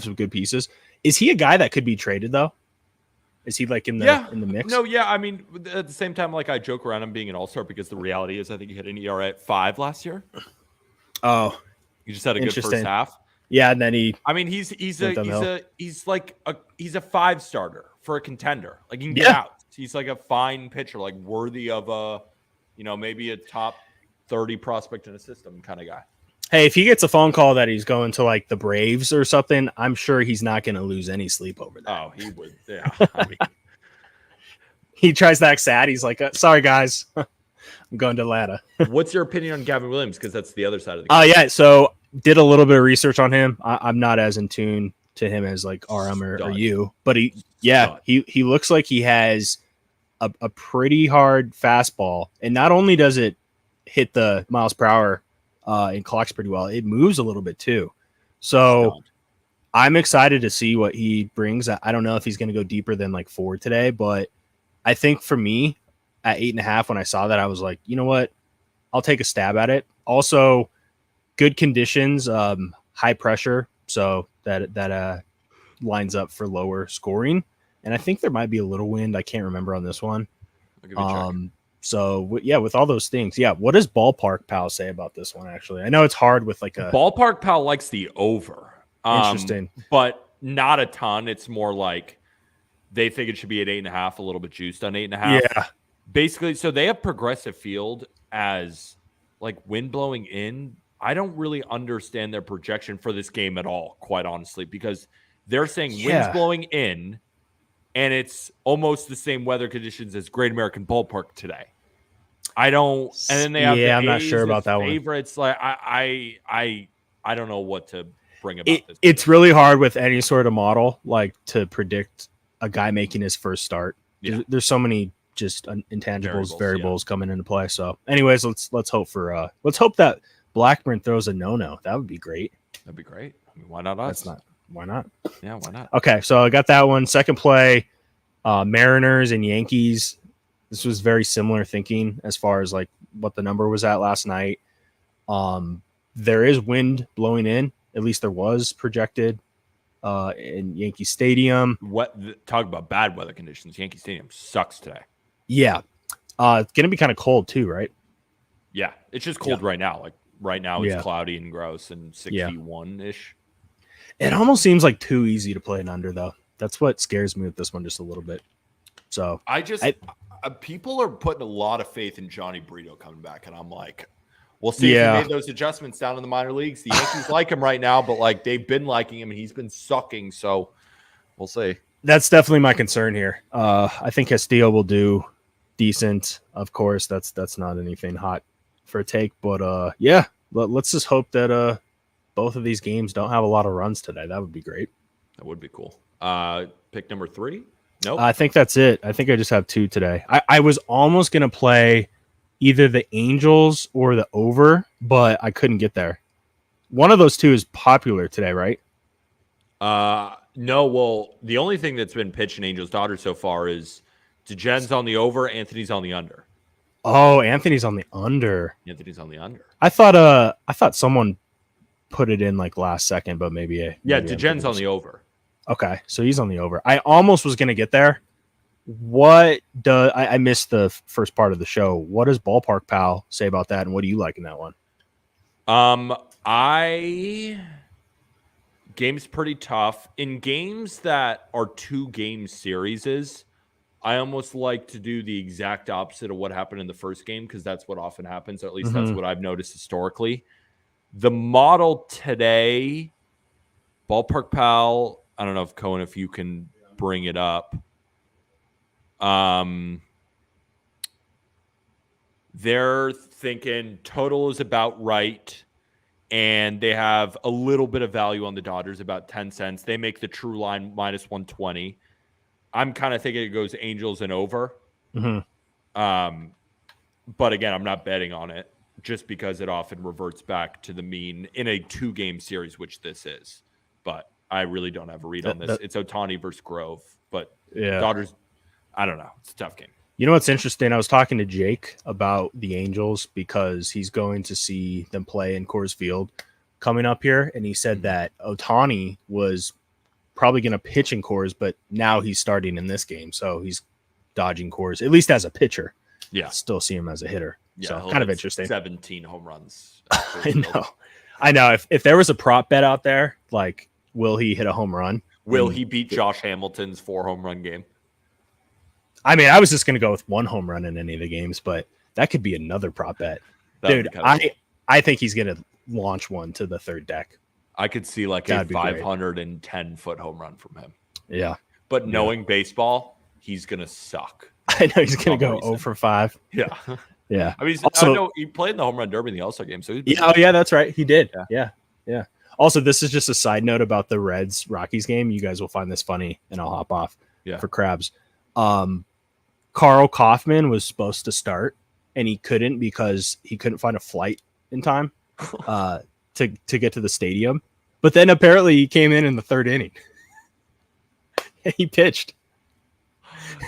some good pieces. Is he a guy that could be traded though? Is he like in the mix? No, yeah. I mean, at the same time, like I joke around him being an all-star because the reality is I think he hit an ERA at 5 last year. Oh, He just had a good first Interesting. half. yeah, and then he I mean, he's Went downhill. a 5 starter for a contender. Like he can get Yeah. out. He's like a fine pitcher, like worthy of a, maybe a top 30 prospect in a system kind of guy. hey, if he gets a phone call that he's going to like the Braves or something, I'm sure he's not going to lose any sleep over that. Oh, he would. Yeah. I mean, He tries to act sad. He's like, sorry guys, I'm going to Atlanta. what's your opinion on Gavin Williams? Because that's the other side of the Oh game. yeah, so did a little bit of research on him. I'm not as in tune to him as like RM or Stud. you, but Stud. he looks like he has a pretty hard fastball, and not only does it hit the miles per hour and clocks pretty well, it moves a little bit too. So Stud. I'm excited to see what he brings. I don't know if he's going to go deeper than like 4 today, but I think for me at 8.5, when I saw that, I was like, you know what, I'll take a stab at it. Also, good conditions, high pressure, so that lines up for lower scoring. And I think there might be a little wind. I can't remember on this one. I'll give you a check. So with all those things, what does Ballpark Pal say about this one? Actually, I know it's hard with like a Ballpark Pal likes the over. Interesting. But not a ton. It's more like they think it should be at 8.5, a little bit juiced on 8.5. Yeah. Basically, so they have progressive field as like wind blowing in. I don't really understand their projection for this game at all, quite honestly, because they're saying winds blowing in, and it's almost the same weather conditions as Great American Ballpark today. I don't, and then they have the I'm not A's sure about that one. favorites. Like I don't know what to bring about this. It's really hard with any sort of model, like to predict a guy making his first start. Yeah. There's so many just intangibles, variables coming into play. So, anyways, let's hope that Blackburn throws a no. That would be great. That'd be great. I mean, why not us? Why not? Yeah, why not? Okay, so I got that one. Second play, Mariners and Yankees. This was very similar thinking as far as like what the number was at last night. There is wind blowing in. At least there was projected in Yankee Stadium. Talk about bad weather conditions. Yankee Stadium sucks today. Yeah. It's going to be kind of cold too, right? Yeah. It's just cold right now. Like right now it's cloudy and gross and 61-ish. It almost seems like too easy to play an under, though. That's what scares me with this one just a little bit. So people are putting a lot of faith in Johnny Brito coming back, and I'm like, we'll see if he made those adjustments down in the minor leagues. The Yankees like him right now, but like they've been liking him, and he's been sucking. So we'll see. That's definitely my concern here. I think Castillo will do decent. Of course, that's not anything hot for a take, but let's just hope that both of these games don't have a lot of runs today. That would be great. That would be cool. Pick number 3. Nope. I think that's it. I think I just have 2 today. I was almost going to play either the Angels or the over, but I couldn't get there. One of those 2 is popular today, right? No. Well, the only thing that's been pitched in Angels Dodgers so far is DeGen's on the over, Anthony's on the under. Oh, Anthony's on the under. Anthony's on the under. I thought someone put it in like last second, but maybe DeGen's on the over. Okay, so he's on the over. I almost was going to get there. I missed the first part of the show. What does Ballpark Pal say about that, and what do you like in that one? Game's pretty tough. In games that are 2-game series, I almost like to do the exact opposite of what happened in the first game because that's what often happens, or at least that's what I've noticed historically. The model today, Ballpark Pal, I don't know if Cohen, if you can bring it up. They're thinking total is about right, and they have a little bit of value on the Dodgers, about 10 cents. They make the true line minus 120. I'm kind of thinking it goes Angels and over. But again, I'm not betting on it just because it often reverts back to the mean in a 2-game series, which this is. But I really don't have a read on this. It's Ohtani versus Grove, but Dodgers, I don't know. It's a tough game. You know what's interesting? I was talking to Jake about the Angels because he's going to see them play in Coors Field coming up here, and he said that Ohtani was probably going to pitch in Coors, but now he's starting in this game, so he's dodging Coors, at least as a pitcher. Yeah. Still see him as a hitter. Yeah, so kind of interesting. 17 home runs. I know. If there was a prop bet out there, like, will he hit a home run? Will he beat Josh Hamilton's 4-home run game? I mean, I was just going to go with 1 home run in any of the games, but that could be another prop bet. Dude, I think he's going to launch one to the third deck. I could see like a 510-foot home run from him. Yeah. But knowing baseball, he's going to suck. I know he's going to go 0 for 5. Yeah. Yeah. I mean, I know he played in the home run derby in the All-Star game. So that's right. He did. Yeah. Also, this is just a side note about the Reds-Rockies game. You guys will find this funny, and I'll hop off for crabs. Carl Kaufman was supposed to start, and he couldn't because he couldn't find a flight in time to get to the stadium. But then apparently he came in the 3rd inning. And he pitched.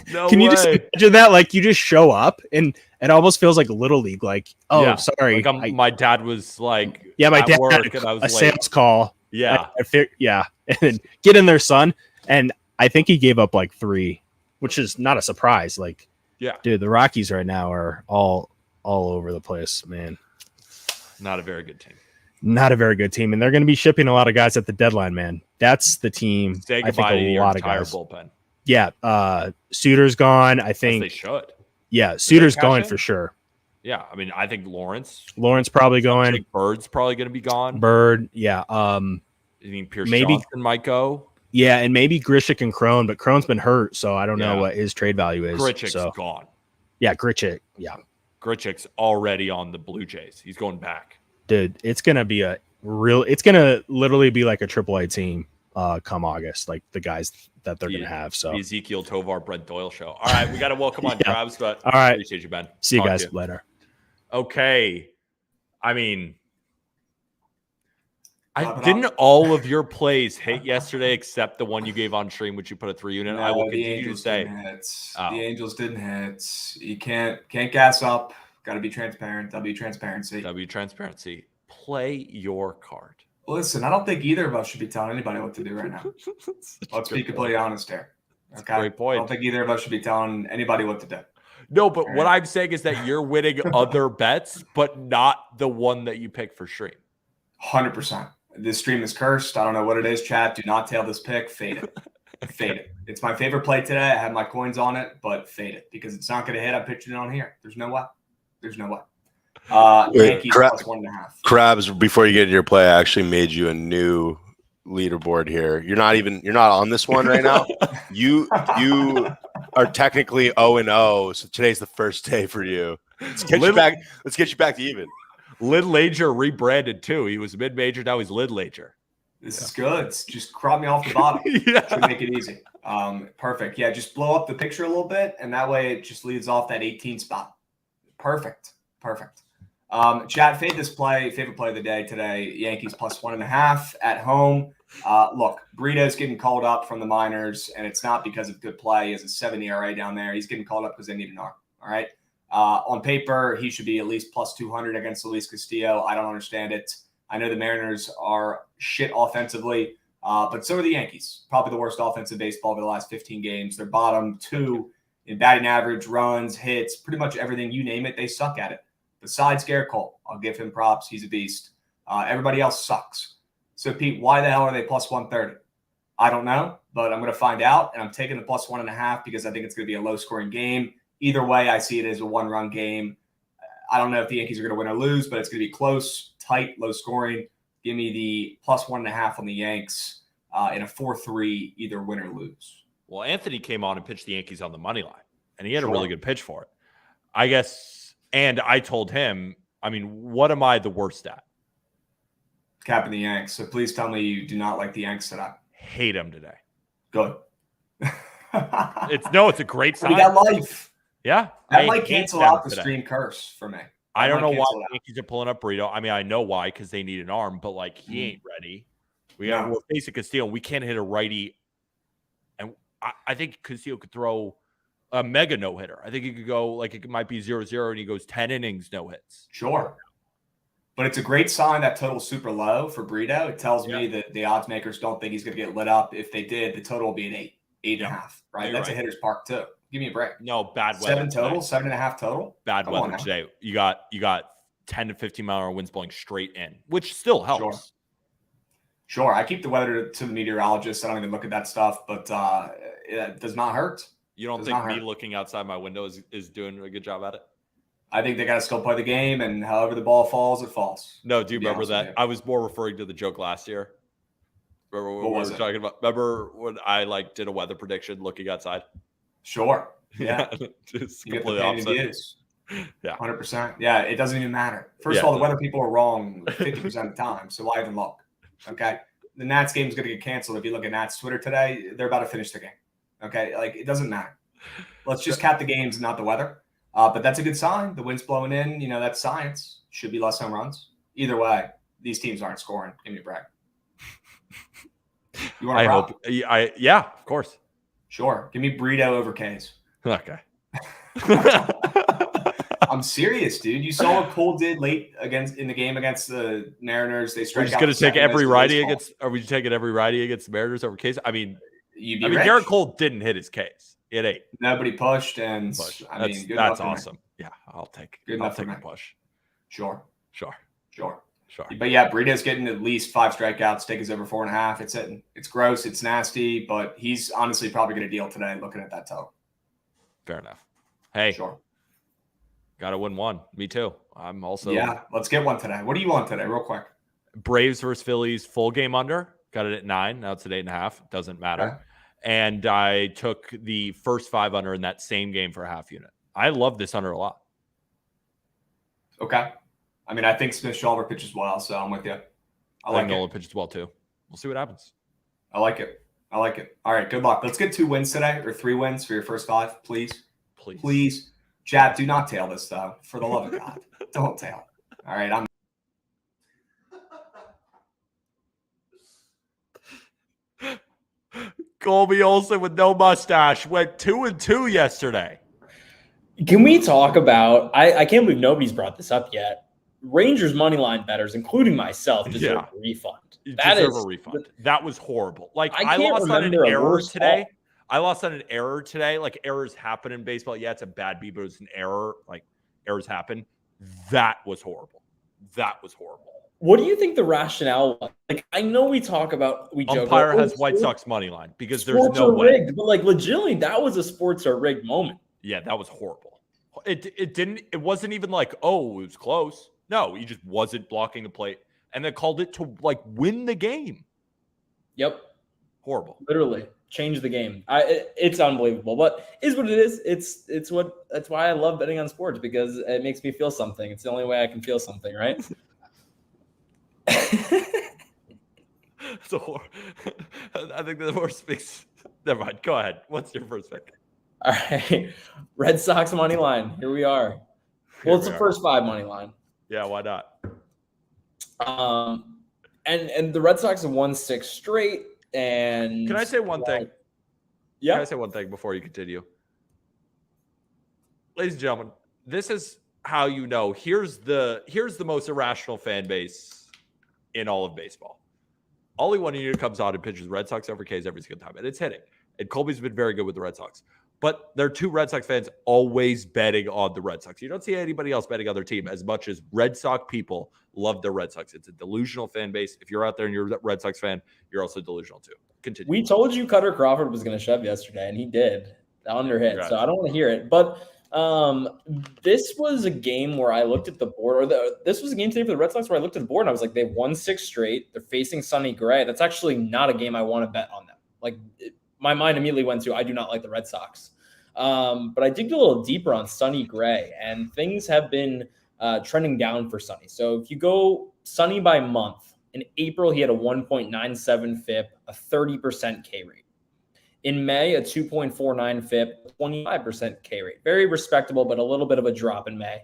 Can you just imagine that? Like, you just show up, and it almost feels like Little League. Like, sorry. Like my dad was like, my dad work, had and I was a sales call. Yeah. And then get in there, son. And I think he gave up like 3, which is not a surprise. Like, dude, the Rockies right now are all over the place, man. Not a very good team. Not a very good team. And they're going to be shipping a lot of guys at the deadline, man. That's the team. Say goodbye to your entire bullpen. Yeah. Suter's gone. I think they should. Yeah. Suter's going for sure. Yeah, I mean, I think Lawrence probably going. Bird's probably going to be gone. Bird, yeah. I mean, Pierce maybe Johnson might go. Yeah, and maybe Grishik and Crone, but Crone's been hurt, so I don't know what his trade value is. Grichuk's gone. Yeah, Grichuk. Yeah. Grichuk's already on the Blue Jays. He's going back. Dude, it's going to be it's going to literally be like a AAA team come August, like the guys that they're going to have. So the Ezekiel Tovar, Brent Doyle show. All right, we got to welcome on Travis, but all right. Appreciate you, Ben. See you guys later. Okay. I mean, didn't all of your plays hit yesterday except the one you gave on stream, which you put a 3 unit? No, I will the continue to Angels say didn't hit. The Angels didn't hit. You can't gas up. Got to be transparent. W transparency. Play your card. Listen, I don't think either of us should be telling anybody what to do right now. Let's be completely honest here. Okay. Great point. I don't think either of us should be telling anybody what to do. No, but what I'm saying is that you're winning other bets, but not the one that you pick for stream. 100%. This stream is cursed. I don't know what it is, chat. Do not tail this pick. Fade it. Fade it. It's my favorite play today. I have my coins on it, but fade it because it's not going to hit. I'm pitching it on here. There's no way. Yankees plus 1.5. Krabs, before you get into your play, I actually made you a new leaderboard here. You're not on this one right now. You are technically 0-0, so today's the first day for you. Let's get you back to even. Lid Lager rebranded too. He was mid-major, now he's Lid Lager. This is good. Just crop me off the bottom. Should make it easy. Perfect. Yeah, just blow up the picture a little bit, and that way it just leads off that 18 spot. Perfect. Chat, favorite play of the day today. Yankees plus 1.5 at home. Look, Burrito's getting called up from the minors, and it's not because of good play. He has a 7 ERA down there. He's getting called up because they need an arm. All right. On paper, he should be at least plus 200 against Luis Castillo. I don't understand it. I know the Mariners are shit offensively, but so are the Yankees. Probably the worst offensive baseball over the last 15 games. They're bottom 2 in batting average, runs, hits, pretty much everything. You name it, they suck at it. Besides Garrett Cole, I'll give him props. He's a beast. Everybody else sucks. So, Pete, why the hell are they plus 130? I don't know, but I'm going to find out, and I'm taking the plus 1.5 because I think it's going to be a low-scoring game. Either way, I see it as a one-run game. I don't know if the Yankees are going to win or lose, but it's going to be close, tight, low-scoring. Give me the plus 1.5 on the Yanks in a 4-3, either win or lose. Well, Anthony came on and pitched the Yankees on the money line, and he had a really good pitch for it. I guess, and I told him, I mean, what am I the worst at? Capping the Yanks. So please tell me you do not like the Yanks today. Hate them today. Good. It's a great sign. We got life. Yeah. That might cancel out the stream curse for me. I don't know why the Yankees are pulling up Burrito. I mean, I know why, because they need an arm, but like he ain't ready. We're facing Castillo. We can't hit a righty. And I think Castillo could throw a mega no-hitter. I think he could go like it might be 0-0 and he goes 10 innings, no hits. Sure. But it's a great sign that total's super low for Burrito. It tells me that the odds makers don't think he's going to get lit up. If they did, the total will be an 8.5, right? That's a hitter's park too. Give me a break. No, bad weather. 7 total, 7.5 total. Bad weather today. You got 10 to 15 mile an hour winds blowing straight in, which still helps. Sure. I keep the weather to the meteorologist. I don't even look at that stuff, but it does not hurt. You don't think me looking outside my window is doing a good job at it? I think they got to still play the game, and however the ball falls, it falls. No, do you remember that? I was more referring to the joke last year. Remember what we were talking about? Remember when I did a weather prediction looking outside? Sure. Yeah. Just you completely opposite. Yeah. 100%. Yeah. It doesn't even matter. First of all, the weather people are wrong 50% of the time. So why even look? Okay. The Nats game is going to get canceled. If you look at Nats Twitter today, they're about to finish the game. Okay. It doesn't matter. Let's just cap the games and not the weather. But that's a good sign. The wind's blowing in. That's science. Should be less home runs. Either way, these teams aren't scoring. Give me a break. You want yeah, of course. Sure. Give me Burrito over K's. Okay. I'm serious, dude. You saw what Cole did late in the game against the Mariners. They strike out. We're just going to take every righty against. Are we taking every righty against the Mariners over K's? I mean, Garrett Cole didn't hit his K's. It ain't. Nobody pushed, and that's awesome. Yeah, I'll take a push. Sure. Sure. But yeah, Burrito's getting at least 5 strikeouts. Take is over 4.5. It's hitting. It's gross. It's nasty, but he's honestly probably going to deal today. Looking at that total. Fair enough. Hey, sure. Got to win one. Me too. I'm also. Yeah, let's get one today. What do you want today, real quick? Braves versus Phillies, full game under. Got it at 9. Now it's at 8.5. Doesn't matter. Okay. And I took the first 5 under in that same game for a half unit. I love this under a lot. Okay. I mean, I think Smith-Shawver pitches well, so I'm with you. I like Nola it. pitches well too. We'll see what happens. I like it. I like it. All right, good luck. Let's get 2 wins today, or 3 wins for your first 5, please. Please. Please. Jab, do not tail this, though. For the love of God. Don't tail. All right, I'm Colby Olson with no mustache went 2-2 yesterday. Can we talk about? I can't believe nobody's brought this up yet. Rangers money line bettors, including myself, deserve a refund. You That deserve is a refund. That was horrible. Like I I can't lost on an remember a error worse today. call. I lost on an error today. Like errors happen in baseball. Yeah, it's a bad beat, but it's an error. Like errors happen. That was horrible. That was horrible. What do you think the rationale was? Like, I know we talk about joke Umpire about, has White sports- Sox money line because there's sports no are way. rigged, but like legitimately, that was a sports are rigged moment. Yeah, that was horrible. It wasn't even like, oh, it was close. No, he just wasn't blocking the plate. And they called it to like win the game. Yep, Horrible. literally change the game. It's unbelievable, but is what it is. That's why I love betting on sports, because it makes me feel something. It's the only way I can feel something, right? So I think the horse speaks. Never mind. Go ahead. What's your first pick? All right, Red Sox money line. Here we are. Well, it's the first 5 money line. Yeah, why not? And the Red Sox have won 6 straight. And Can I say one thing? Yeah. Can I say one thing before you continue? Ladies and gentlemen, this is how you know. Here's the most irrational fan base in all of baseball. Ollie one unit comes out and pitches Red Sox over K's every single time, and it's hitting. And Colby's been very good with the Red Sox. But there are 2 Red Sox fans always betting on the Red Sox. You don't see anybody else betting on their team as much as Red Sox people love their Red Sox. It's a delusional fan base. If you're out there and you're a Red Sox fan, you're also delusional too. Continue. We told you Cutter Crawford was going to shove yesterday, and he did. The under hit. So I don't want to hear it. But this was a game where I looked at the board, this was a game today for the Red Sox where I looked at the board and I was like, they've won 6 straight. They're facing Sonny Gray. That's actually not a game I want to bet on them. Like my mind immediately went to, I do not like the Red Sox. But I digged a little deeper on Sonny Gray, and things have been trending down for Sonny. So if you go Sonny by month, in April, he had a 1.97 FIP, a 30% K rate. In May, a 2.49 FIP, 25% K rate. Very respectable, but a little bit of a drop in May.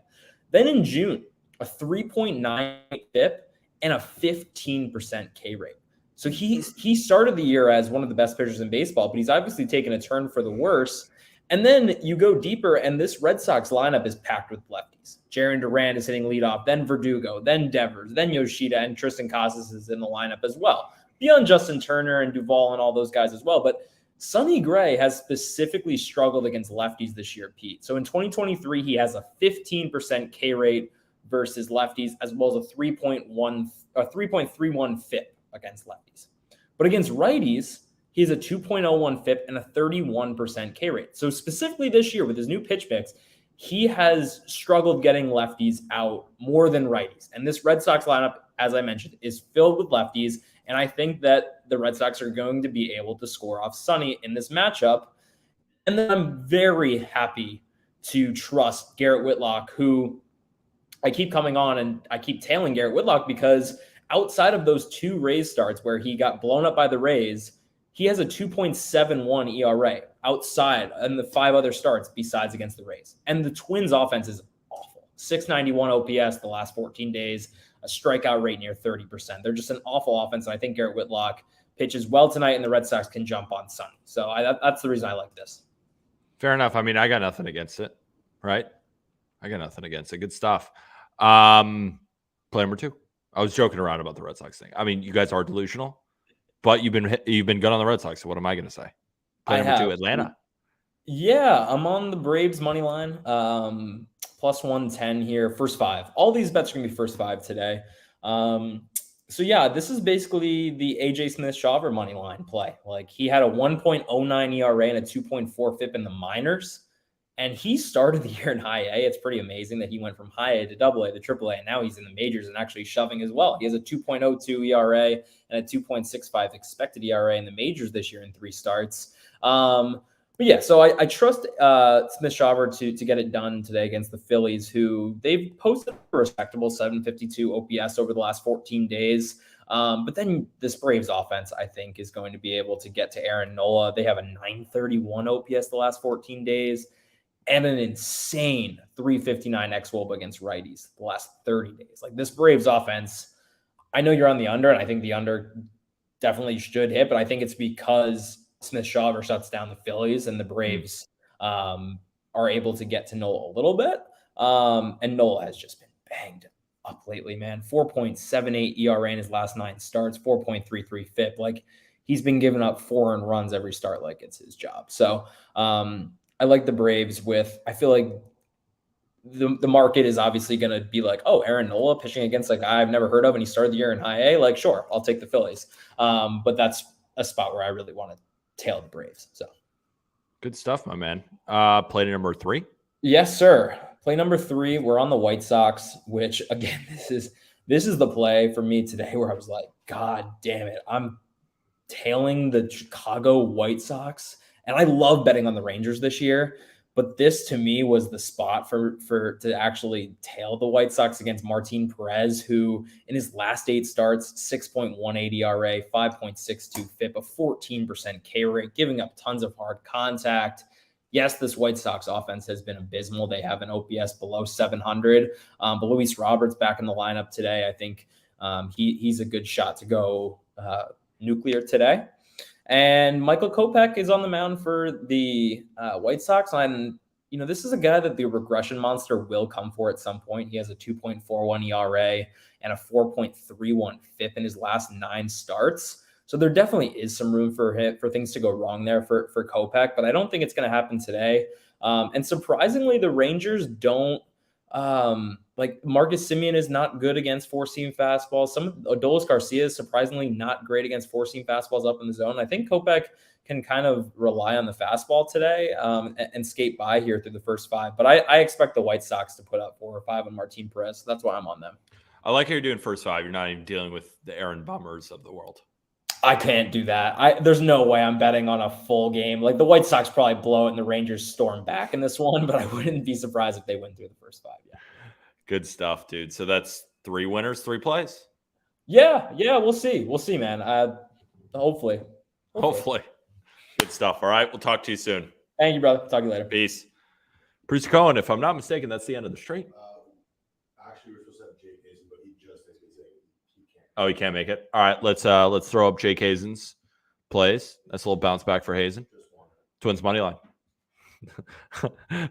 Then in June, a 3.9 FIP and a 15% K rate. So he started the year as one of the best pitchers in baseball, but he's obviously taken a turn for the worse. And then you go deeper, and this Red Sox lineup is packed with lefties. Jarren Duran is hitting leadoff, then Verdugo, then Devers, then Yoshida, and Tristan Casas is in the lineup as well. Beyond Justin Turner and Duvall and all those guys as well. But Sonny Gray has specifically struggled against lefties this year, Pete. So in 2023, he has a 15% K rate versus lefties, as well as a 3.31 FIP against lefties. But against righties, he has a 2.01 FIP and a 31% K rate. So specifically this year with his new pitch mix, he has struggled getting lefties out more than righties. And this Red Sox lineup, as I mentioned, is filled with lefties. And I think that the Red Sox are going to be able to score off Sonny in this matchup. And then I'm very happy to trust Garrett Whitlock, who I keep coming on and I keep tailing Garrett Whitlock because outside of those 2 Rays starts where he got blown up by the Rays, he has a 2.71 ERA outside and the 5 other starts besides against the Rays. And the Twins offense is awful. 691 OPS the last 14 days, a strikeout rate near 30%. They're just an awful offense. And I think Garrett Whitlock pitches well tonight and the Red Sox can jump on Sonny. So that's the reason I like this. Fair enough. I mean, I got nothing against it, right? I got nothing against it. Good stuff. Play number 2. I was joking around about the Red Sox thing. I mean, you guys are delusional. But you've been good on the Red Sox. So what am I going to say? Play number 2, Atlanta. Yeah, I'm on the Braves money line. Plus 110 here. First 5. All these bets are going to be first 5 today. So yeah, this is basically the AJ Smith-Shawver money line play. Like he had a 1.09 ERA and a 2.4 FIP in the minors. And he started the year in high A. It's pretty amazing that he went from high A to double A to triple A, and now he's in the majors and actually shoving as well. He has a 2.02 ERA and a 2.65 expected ERA in the majors this year in 3 starts. But yeah, so I trust Smith Shawver to get it done today against the Phillies, who they've posted a respectable 752 OPS over the last 14 days. But then this Braves offense, I think, is going to be able to get to Aaron Nola. They have a 931 OPS the last 14 days and an insane 359 xWOB against righties the last 30 days. Like, this Braves offense, I know you're on the under, and I think the under definitely should hit, but I think it's because Smith Shawver shuts down the Phillies and the Braves are able to get to Nola a little bit. And Nola has just been banged up lately, man. 4.78 ERA in his last 9 starts, 4.33 FIP. Like, he's been giving up 4 earned runs every start like it's his job. So I like the Braves I feel like the market is obviously going to be like, oh, Aaron Nola pitching against a guy I've never heard of, and he started the year in high A. Like, sure, I'll take the Phillies. But that's a spot where I really want to tail the Braves. So good stuff, my man. Play number 3. Yes, sir. Play number 3. We're on the White Sox, which again, this is the play for me today where I was like, God damn it. I'm tailing the Chicago White Sox. And I love betting on the Rangers this year, but this to me was the spot to actually tail the White Sox against Martin Perez, who in his last 8 starts, 6.18 ERA, 5.62 FIP, a 14% K rate, giving up tons of hard contact. Yes, this White Sox offense has been abysmal. They have an OPS below 700, but Luis Roberts back in the lineup today. I think he's a good shot to go nuclear today. And Michael Kopech is on the mound for the White Sox. And, this is a guy that the regression monster will come for at some point. He has a 2.41 ERA and a 4.31 FIP in his last 9 starts. So there definitely is some room for things to go wrong there for Kopech, but I don't think it's going to happen today. And surprisingly, the Rangers don't like Marcus Semien is not good against 4-seam fastballs. Adolis Garcia is surprisingly not great against 4-seam fastballs up in the zone. I think Kopech can kind of rely on the fastball today and skate by here through the first 5. But I expect the White Sox to put up 4 or 5 on Martin Perez. So that's why I'm on them. I like how you're doing first 5. You're not even dealing with the Aaron Bummers of the world. I can't do that. There's no way I'm betting on a full game. Like, the White Sox probably blow it and the Rangers storm back in this one, but I wouldn't be surprised if they win through the first 5. Yeah. Good stuff, dude. So that's 3 winners, 3 plays. Yeah. We'll see. We'll see, man. Hopefully. Good stuff. All right. We'll talk to you soon. Thank you, brother. Talk to you later. Peace. Bruce Cohen, if I'm not mistaken, that's the end of the stream. Actually, we're supposed to have Jake Hazen, but he just basically said he can't. Oh, he can't make it. All right. Let's throw up Jake Hazen's plays. That's a little bounce back for Hazen. Twins money line.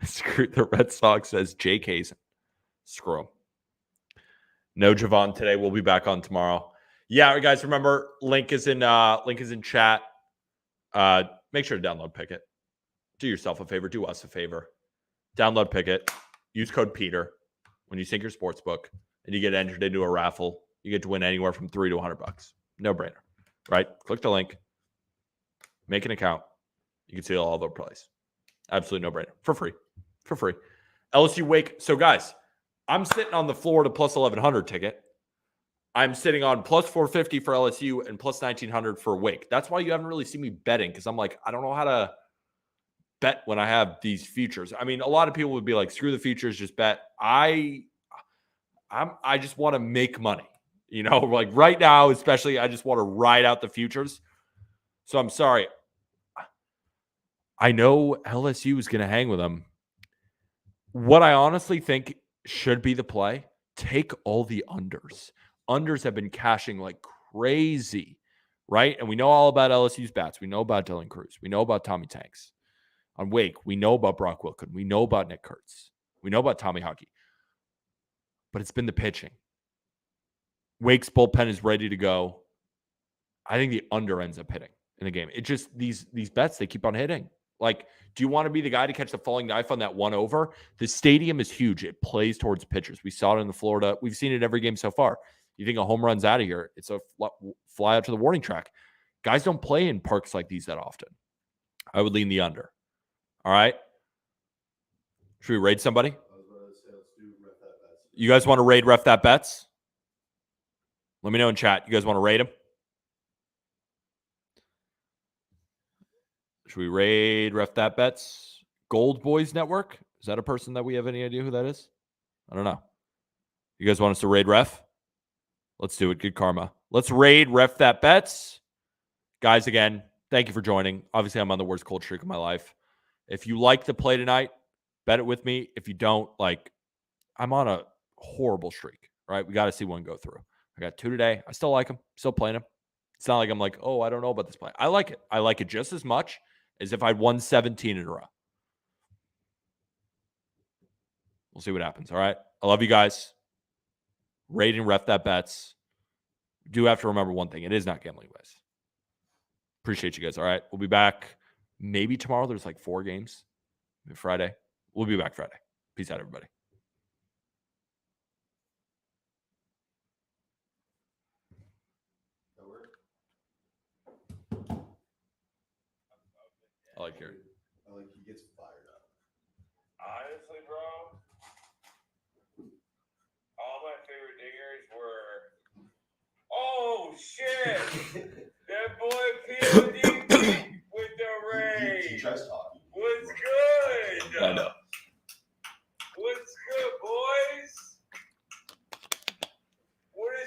Screw the Red Sox, says Jake Hazen. Screw him. No Javon today. We'll be back on tomorrow. Yeah, guys, remember, link is in chat. Make sure to download Pikkit. Do yourself a favor. Do us a favor. Download Pikkit. Use code Peter when you sync your sports book, and you get entered into a raffle. You get to win anywhere from $3 to $100. No brainer, right? Click the link. Make an account. You can see all the plays. Absolutely no brainer. For free. LSU Wake. So, guys, I'm sitting on the Florida plus 1,100 ticket. I'm sitting on plus 450 for LSU and plus 1,900 for Wake. That's why you haven't really seen me betting, because I'm like, I don't know how to bet when I have these futures. I mean, a lot of people would be like, screw the futures, just bet. I just want to make money. Like right now, especially, I just want to ride out the futures. So I'm sorry. I know LSU is going to hang with them. What I honestly think should be the play, take all the unders. Unders have been cashing like crazy, right? And we know all about LSU's bats. We know about Dylan Cruz. We know about Tommy Tanks. On Wake, we know about Brock Wilken. We know about Nick Kurtz. We know about Tommy Hockey. But it's been the pitching. Wake's bullpen is ready to go. I think the under ends up hitting in the game. It just, these bets, they keep on hitting. Like, do you want to be the guy to catch the falling knife on that 1 over? The stadium is huge. It plays towards pitchers. We saw it in the Florida. We've seen it every game so far. You think a home run's out of here, it's a fly out to the warning track. Guys don't play in parks like these that often. I would lean the under. All right. Should we raid somebody? You guys want to raid Ref That Bets? Let me know in chat. You guys want to raid him? Should we raid Ref That Bets? Gold Boys Network? Is that a person that we have any idea who that is? I don't know. You guys want us to raid Ref? Let's do it. Good karma. Let's raid Ref That Bets. Guys, again, thank you for joining. Obviously, I'm on the worst cold streak of my life. If you like the play tonight, bet it with me. If you don't, I'm on a horrible streak, right? We got to see one go through. I got 2 today. I still like them. Still playing them. It's not like I'm like, oh, I don't know about this play. I like it. I like it just as much as if I'd won 17 in a row. We'll see what happens. All right. I love you guys. Raid and Ref That Bets. Do have to remember one thing. It is not gambling advice. Appreciate you guys. All right. We'll be back maybe tomorrow. There's 4 games. Maybe Friday. We'll be back Friday. Peace out, everybody. I like Gary. He gets fired up. Honestly, bro, all my favorite dingers were, oh shit, that boy POD with the raid.